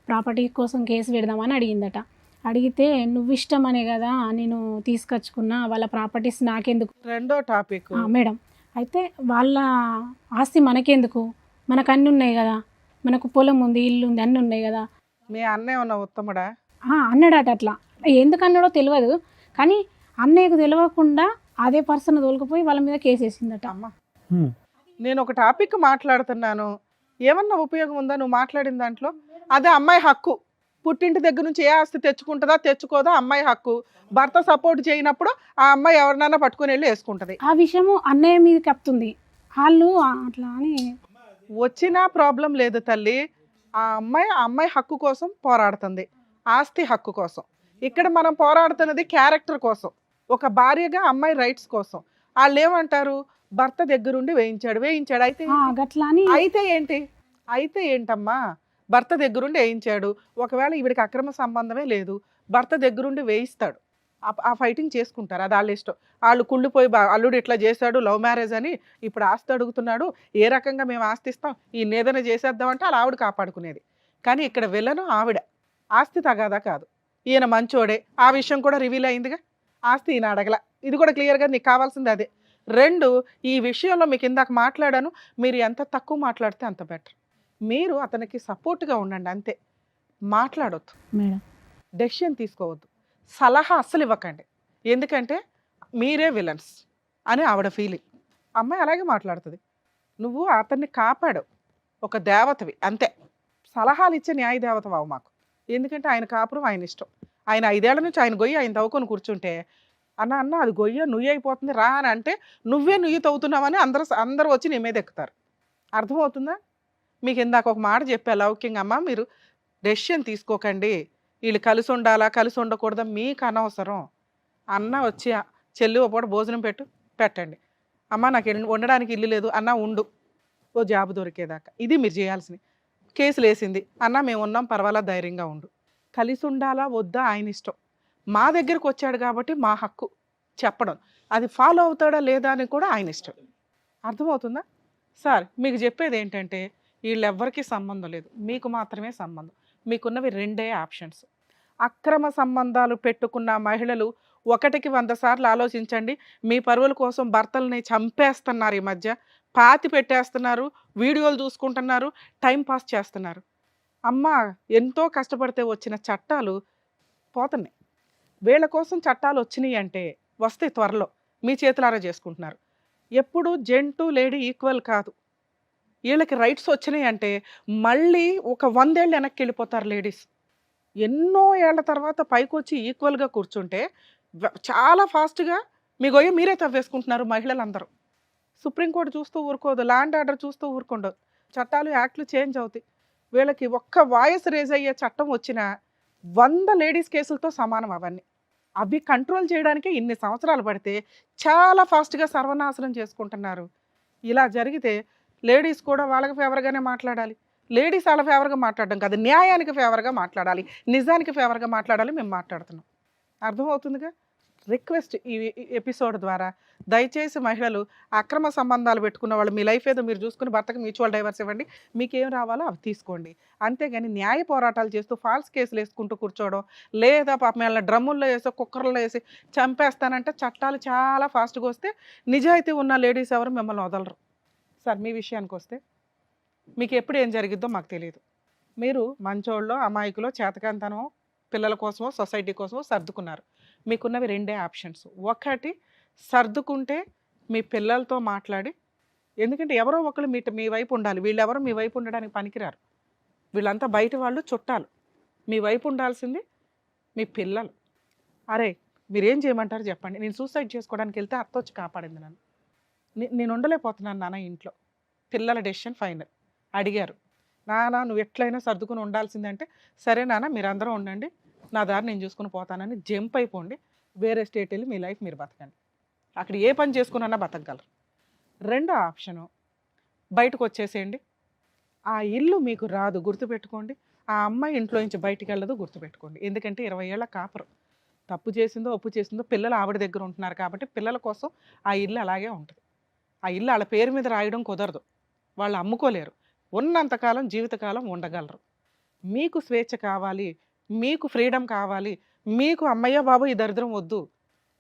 ప్రాపర్టీ కోసం కేసు పెడదామని అడిగిందట. అడిగితే నువ్వు ఇష్టం అనే కదా నేను తీసుకొచ్చుకున్నా, వాళ్ళ ప్రాపర్టీస్ నాకెందుకు. రెండో టాపిక్ మేడం అయితే వాళ్ళ ఆస్తి మనకెందుకు, మనకు అన్నీ ఉన్నాయి కదా, మనకు పొలం ఉంది, ఇల్లు ఉంది, అన్నీ ఉన్నాయి కదా. మీ అన్నయ్య ఉన్న ఉత్తముడా? అన్నాడట. అట్లా ఎందుకు అన్నాడో తెలియదు, కానీ అన్నయ్యకు తెలియకుండా అదే పర్సన్ తోలుకుపోయి వాళ్ళ మీద కేసు వేసిందట. అమ్మ నేను ఒక టాపిక్ మాట్లాడుతున్నాను, ఏమన్నా ఉపయోగం ఉందా నువ్వు మాట్లాడిన దాంట్లో? అదే అమ్మాయి హక్కు, పుట్టింటి దగ్గర నుంచి ఏ ఆస్తి తెచ్చుకుంటుందా తెచ్చుకోదా అమ్మాయి హక్కు. భర్త సపోర్ట్ చేయనప్పుడు ఆ అమ్మాయి ఎవరినైనా పట్టుకుని వెళ్ళి వేసుకుంటది. ఆ విషయము అన్నయ్య మీదకి కప్పుతుంది. వాళ్ళు అట్లా అని వచ్చినా ప్రాబ్లం లేదు తల్లి. ఆ అమ్మాయి హక్కు కోసం పోరాడుతుంది, ఆస్తి హక్కు కోసం. ఇక్కడ మనం పోరాడుతున్నది క్యారెక్టర్ కోసం, ఒక భార్యగా అమ్మాయి రైట్స్ కోసం. వాళ్ళు ఏమంటారు, భర్త దగ్గరుండి వేయించాడు అయితే గట్లా అని అయితే ఏంటమ్మా, భర్త దగ్గరుండి వేయించాడు. ఒకవేళ ఈవిడికి అక్రమ సంబంధమే లేదు, భర్త దగ్గరుండి వేయిస్తాడు. ఆ ఫైటింగ్ చేసుకుంటారు, అది వాళ్ళ ఇష్టం. వాళ్ళు కుళ్ళిపోయి అల్లుడు ఇట్లా చేశాడు, లవ్ మ్యారేజ్ అని ఇప్పుడు ఆస్తి అడుగుతున్నాడు, ఏ రకంగా మేము ఆస్తి ఇస్తాం, ఈ ఏదైనా చేసేద్దామంటే అలా ఆవిడ కాపాడుకునేది. కానీ ఇక్కడ విలను ఆవిడ, ఆస్తి తగాదా కాదు. ఈయన మంచోడే, ఆ విషయం కూడా రివీల్ అయిందిగా. ఆస్తి ఈయన అడగల, ఇది కూడా క్లియర్గా నీకు కావాల్సింది అదే. 2, ఈ విషయంలో మీకు ఇందాక మాట్లాడాను, మీరు ఎంత తక్కువ మాట్లాడితే అంత బెటర్. మీరు అతనికి సపోర్ట్గా ఉండండి అంతే. మాట్లాడొద్దు మేడం, డెసిషన్ తీసుకోవద్దు, సలహా అస్సలు ఇవ్వకండి. ఎందుకంటే మీరే విలన్స్ అని ఆవిడ ఫీలింగ్. అమ్మాయి అలాగే మాట్లాడుతుంది. నువ్వు అతన్ని కాపాడు, ఒక దేవతవి అంతే. సలహాలు ఇచ్చే న్యాయ దేవతవావు మాకు. ఎందుకంటే ఆయన కాపురం ఆయన ఇష్టం. ఆయన 5 ఏళ్ల నుంచి ఆయన గొయ్యి ఆయన తవ్వుకొని కూర్చుంటే, అన్న అది గొయ్య నుయ్యి అయిపోతుంది రా అని అంటే, నువ్వే నుయ్యి తవ్వుతున్నావని అందరూ వచ్చి నీ మీద ఎక్కుతారు. అర్థమవుతుందా? మీకు ఇందాక ఒక మాట చెప్పా లౌక్యంగా, అమ్మ మీరు డెసిషన్ తీసుకోకండి, వీళ్ళు కలిసి ఉండాలా కలిసి ఉండకూడదా మీకు అనవసరం. అన్న వచ్చి చెల్లి ఒక పూట భోజనం పెట్టండి. అమ్మ నాకు ఉండడానికి ఇల్లు లేదు అన్న, ఉండు ఓ జాబ్ దొరికేదాకా. ఇది మీరు చేయాల్సింది. కేసులు వేసింది అన్న, మేము ఉన్నాం పర్వాలా, ధైర్యంగా ఉండు. కలిసి ఉండాలా వద్దా ఆయన ఇష్టం. మా దగ్గరకు వచ్చాడు కాబట్టి మా హక్కు చెప్పడం, అది ఫాలో అవుతాడా లేదా అని కూడా ఆయన ఇష్టం. అర్థమవుతుందా? సార్ మీకు చెప్పేది ఏంటంటే, వీళ్ళెవ్వరికీ సంబంధం లేదు, మీకు మాత్రమే సంబంధం. మీకున్నవి 2 ఆప్షన్స్. అక్రమ సంబంధాలు పెట్టుకున్న మహిళలు 1కి 100 సార్లు ఆలోచించండి. మీ పరువుల కోసం భర్తల్ని చంపేస్తున్నారు, ఈ మధ్య పాతి పెట్టేస్తున్నారు, వీడియోలు చూసుకుంటున్నారు, టైం పాస్ చేస్తున్నారు. అమ్మ ఎంతో కష్టపడితే వచ్చిన చట్టాలు పోతున్నాయి. వీళ్ళ కోసం చట్టాలు వచ్చినాయి అంటే వస్తాయి త్వరలో, మీ చేతులారా చేసుకుంటున్నారు. ఎప్పుడు జెంటు లేడీ ఈక్వల్ కాదు. వీళ్ళకి రైట్స్ వచ్చినాయి అంటే మళ్ళీ ఒక 100 ఏళ్ళు వెనక్కి వెళ్ళిపోతారు లేడీస్. ఎన్నో ఏళ్ల తర్వాత పైకి వచ్చి ఈక్వల్గా కూర్చుంటే చాలా ఫాస్ట్గా మీ గొయ్య మీరే తవ్వేసుకుంటున్నారు మహిళలందరూ. సుప్రీంకోర్టు చూస్తూ ఊరుకోదు, ల్యాండ్ ఆర్డర్ చూస్తూ ఊరుకోండు, చట్టాలు యాక్ట్లు చేంజ్ అవుతాయి. వీళ్ళకి ఒక్క వాయిస్ రేజ్ అయ్యే చట్టం వచ్చినా 100 లేడీస్ కేసులతో సమానం అవన్నీ. అవి కంట్రోల్ చేయడానికే ఇన్ని సంవత్సరాలు పడితే చాలా ఫాస్ట్గా సర్వనాశనం చేసుకుంటున్నారు. ఇలా జరిగితే లేడీస్ కూడా వాళ్ళకి ఫేవర్గానే మాట్లాడాలి. లేడీస్ వాళ్ళ ఫేవర్గా మాట్లాడడం కాదు, న్యాయానికి ఫేవర్గా మాట్లాడాలి, నిజానికి ఫేవర్గా మాట్లాడాలి. మేము మాట్లాడుతున్నాం. అర్థమవుతుందిగా? రిక్వెస్ట్ ఈ ఎపిసోడ్ ద్వారా దయచేసి మహిళలు అక్రమ సంబంధాలు పెట్టుకున్న వాళ్ళు, మీ లైఫ్ ఏదో మీరు చూసుకుని భర్తకు మ్యూచువల్ డైవర్స్ ఇవ్వండి, మీకు ఏం రావాలో అవి తీసుకోండి. అంతేగాని న్యాయ పోరాటాలు చేస్తూ ఫాల్స్ కేసులు వేసుకుంటూ కూర్చోవడం, లేదా పాపం వీళ్ళ డ్రమ్ముల్లో వేసో కుక్కర్లో వేసి చంపేస్తానంటే చట్టాలు చాలా ఫాస్ట్గా వస్తే నిజాయితీ ఉన్న లేడీస్ ఎవరు మిమ్మల్ని వదలరు. సార్ మీ విషయానికి వస్తే, మీకు ఎప్పుడు ఏం జరిగిద్దో మాకు తెలియదు. మీరు మంచోళ్ళో అమాయకులో చేతకాంతనమో పిల్లల కోసమో సొసైటీ కోసమో సర్దుకున్నారు. మీకున్నవి 2 ఆప్షన్స్. ఒకటి సర్దుకుంటే మీ పిల్లలతో మాట్లాడి, ఎందుకంటే ఎవరో ఒకరు మీ వైపు ఉండాలి, వీళ్ళెవరో మీ వైపు ఉండడానికి పనికిరారు. వీళ్ళంతా బయట వాళ్ళు, చుట్టాలు. మీ వైపు ఉండాల్సింది మీ పిల్లలు. అరే మీరేం చేయమంటారు చెప్పండి. నేను సూసైడ్ చేసుకోవడానికి వెళ్తే అత్త వచ్చి కాపాడింది నన్ను. నేను ఉండలేకపోతున్నాను నాన్న ఇంట్లో. పిల్లల డెసిషన్ ఫైనల్. అడిగారు, నాన్న నువ్వు ఎట్లయినా సర్దుకుని ఉండాల్సిందంటే, సరే నాన్న మీరందరూ ఉండండి, నా దారి నేను చూసుకుని పోతానని జంప్ అయిపోండి, వేరే స్టేట్ వెళ్ళి మీ లైఫ్ మీరు బతకండి, అక్కడ ఏ పని చేసుకున్నా బతకగలరు. 2వ ఆప్షను, బయటకు వచ్చేసేయండి, ఆ ఇల్లు మీకు రాదు గుర్తుపెట్టుకోండి, ఆ అమ్మాయి ఇంట్లో నుంచి బయటికి వెళ్ళదు గుర్తుపెట్టుకోండి. ఎందుకంటే 20 ఏళ్ల కాపురం, తప్పు చేసిందో ఒప్పు చేసిందో పిల్లలు ఆవిడ దగ్గర ఉంటున్నారు కాబట్టి పిల్లల కోసం ఆ ఇల్లు అలాగే ఉంటుంది. ఆ ఇల్లు వాళ్ళ పేరు మీద రాయడం కుదరదు, వాళ్ళు అమ్ముకోలేరు. ఉన్నంతకాలం జీవితకాలం ఉండగలరు. మీకు స్వేచ్ఛ కావాలి, మీకు ఫ్రీడమ్ కావాలి, మీకు అమ్మయ్య బాబు ఈ దరిద్రం వద్దు,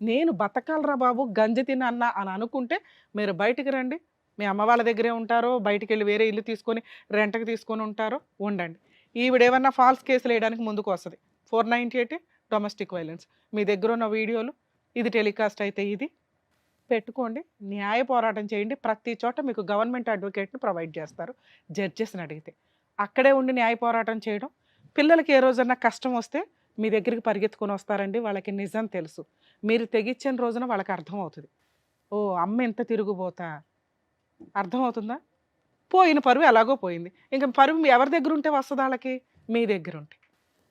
నేను బతకాలరా బాబు గంజి తినన్నా అని అనుకుంటే మీరు బయటికి రండి. మీ అమ్మ వాళ్ళ దగ్గరే ఉంటారో, బయటికి వెళ్ళి వేరే ఇల్లు తీసుకొని రెంట్కి తీసుకొని ఉంటారో ఉండండి. ఈవిడేమన్నా ఫాల్స్ కేసులు వేయడానికి ముందుకు వస్తుంది. 498 డొమెస్టిక్ వైలెన్స్. మీ దగ్గర ఉన్న వీడియోలు, ఇది టెలికాస్ట్ అయితే ఇది పెట్టుకోండి, న్యాయ పోరాటం చేయండి. ప్రతి చోట మీకు గవర్నమెంట్ అడ్వకేట్ని ప్రొవైడ్ చేస్తారు జడ్జెస్ని అడిగితే. అక్కడే ఉండి న్యాయ పోరాటం చేయడం పిల్లలకి ఏ రోజన్నా కష్టం వస్తే మీ దగ్గరికి పరిగెత్తుకొని వస్తారండి. వాళ్ళకి నిజం తెలుసు. మీరు తెగిచ్చిన రోజున వాళ్ళకి అర్థమవుతుంది. ఓ అమ్మ ఎంత తిరుగుబోతా, అర్థమవుతుందా? పోయిన పరువు ఎలాగో పోయింది. ఇంక పరువు ఎవరి దగ్గర ఉంటే వస్తుంది వాళ్ళకి? మీ దగ్గర ఉంటే.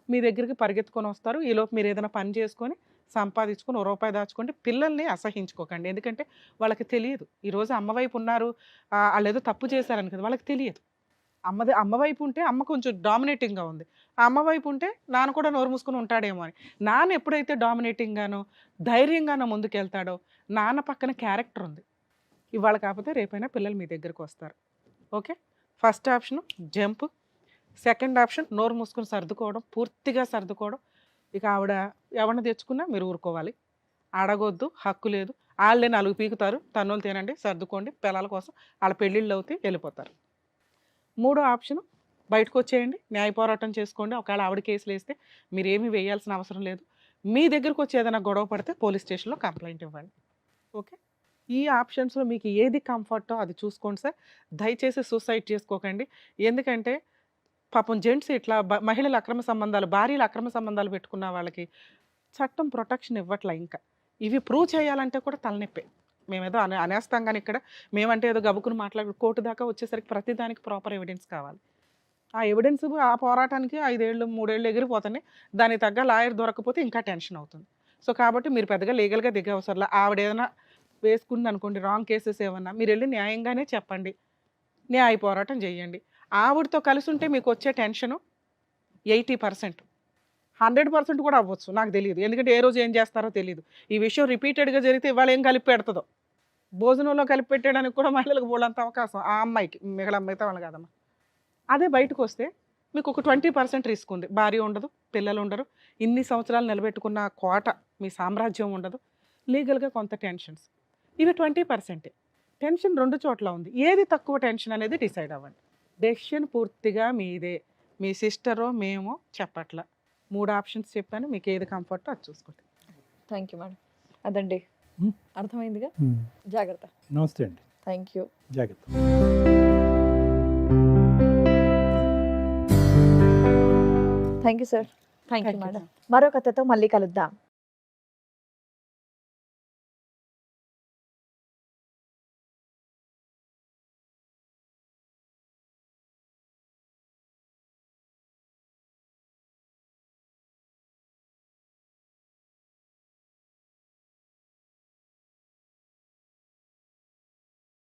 మీ దగ్గరికి పరిగెత్తుకొని వస్తారు. ఈలోపు మీరు ఏదైనా పని చేసుకొని సంపాదించుకొని ఓ రూపాయి దాచుకోండి. పిల్లల్ని అసహించుకోకండి. ఎందుకంటే వాళ్ళకి తెలియదు. ఈరోజు అమ్మ వైపు ఉన్నారు, వాళ్ళు ఏదో తప్పు చేశారని కదా, వాళ్ళకి తెలియదు. అమ్మ వైపు ఉంటే అమ్మ కొంచెం డామినేటింగ్గా ఉంది. ఆ అమ్మ వైపు ఉంటే నాన్న కూడా నోరు మూసుకొని ఉంటాడేమో అని. నాన్న ఎప్పుడైతే డామినేటింగ్గానో ధైర్యంగానో ముందుకెళ్తాడో నాన్న పక్కన క్యారెక్టర్ ఉంది. ఇవాళ కాకపోతే రేపైనా పిల్లలు మీ దగ్గరకు వస్తారు. Okay, first option jump, second option నోరు మూసుకొని సర్దుకోవడం, పూర్తిగా సర్దుకోవడం. ఇక ఆవిడ ఎవరిని తెచ్చుకున్నా మీరు ఊరుకోవాలి, అడగొద్దు, హక్కు లేదు. వాళ్ళే 4 పీకుతారు, తన్నులు తినండి, సర్దుకోండి, పిల్లల కోసం వాళ్ళ పెళ్ళిళ్ళు అవుతాయి, వెళ్ళిపోతారు. మూడో ఆప్షన్ బయటకు వచ్చేయండి, న్యాయ పోరాటం చేసుకోండి. ఒకవేళ ఆవిడ కేసులు వేస్తే మీరు ఏమీ వేయాల్సిన అవసరం లేదు. మీ దగ్గరకు వచ్చి ఏదైనా గొడవ పడితే పోలీస్ స్టేషన్లో కంప్లైంట్ ఇవ్వండి. ఓకే, ఈ ఆప్షన్స్లో మీకు ఏది కంఫర్టో అది చూసుకోండి సార్. దయచేసి సూసైడ్ చేసుకోకండి. ఎందుకంటే పాపం జెంట్స్ ఇట్లా మహిళల అక్రమ సంబంధాలు, భార్యల అక్రమ సంబంధాలు పెట్టుకున్న వాళ్ళకి చట్టం ప్రొటెక్షన్ ఇవ్వట్లే. ఇంకా ఇవి ప్రూవ్ చేయాలంటే కూడా తలనొప్పే. మేమేదో అనేస్తాం కానీ ఇక్కడ మేమంటే ఏదో గబుకుని మాట్లాడు కోర్టు దాకా వచ్చేసరికి ప్రతిదానికి ప్రాపర్ ఎవిడెన్స్ కావాలి. ఆ ఎవిడెన్స్ ఆ పోరాటానికి 5 ఏళ్ళు 3 ఏళ్ళు ఎగిరిపోతాయి. దానికి తగ్గ లాయర్ దొరకకపోతే ఇంకా టెన్షన్ అవుతుంది. సో కాబట్టి మీరు పెద్దగా లీగల్గా దిగే అవసరంలా. ఆవిడ ఏదైనా వేసుకుంది అనుకోండి రాంగ్ కేసెస్ ఏమన్నా, మీరు వెళ్ళి న్యాయంగానే చెప్పండి, న్యాయ పోరాటం చేయండి. ఆవిడతో కలిసి ఉంటే మీకు వచ్చే టెన్షను 80%, 100% కూడా అవ్వచ్చు, నాకు తెలియదు. ఎందుకంటే ఏ రోజు ఏం చేస్తారో తెలియదు. ఈ విషయం రిపీటెడ్గా జరిగితే ఇవాళ ఏం కలిపి పెడుతుందో, భోజనంలో కలిపి పెట్టడానికి కూడా మహిళలకు బోలంత అవకాశం ఆ అమ్మాయికి, మిగతా వాళ్ళు కాదమ్మా. అదే బయటకు వస్తే మీకు ఒక 20% రిస్క్ ఉంది. భార్య ఉండదు, పిల్లలు ఉండరు, ఇన్ని సంవత్సరాలు నిలబెట్టుకున్న కోట మీ సామ్రాజ్యం ఉండదు, లీగల్గా కొంత టెన్షన్స్. ఇవి 20%. టెన్షన్ 2 చోట్ల ఉంది. ఏది తక్కువ టెన్షన్ అనేది డిసైడ్ అవ్వండి. డెసిషన్ పూర్తిగా మీదే. మీ సిస్టరో మేమో చెప్పట్ల. 3 ఆప్షన్స్ చెప్పాను, మీకు ఏది కంఫర్టో అది చూసుకోండి. Thank you madam. అదండి, అర్థమైందిగా. జాగ్రత్త. నమస్తే అండి, థ్యాంక్ యూ. జాగ్రత్త. Thank you sir. Thank you Thank you, madam. మరో కథతో మళ్ళీ కలుద్దాం.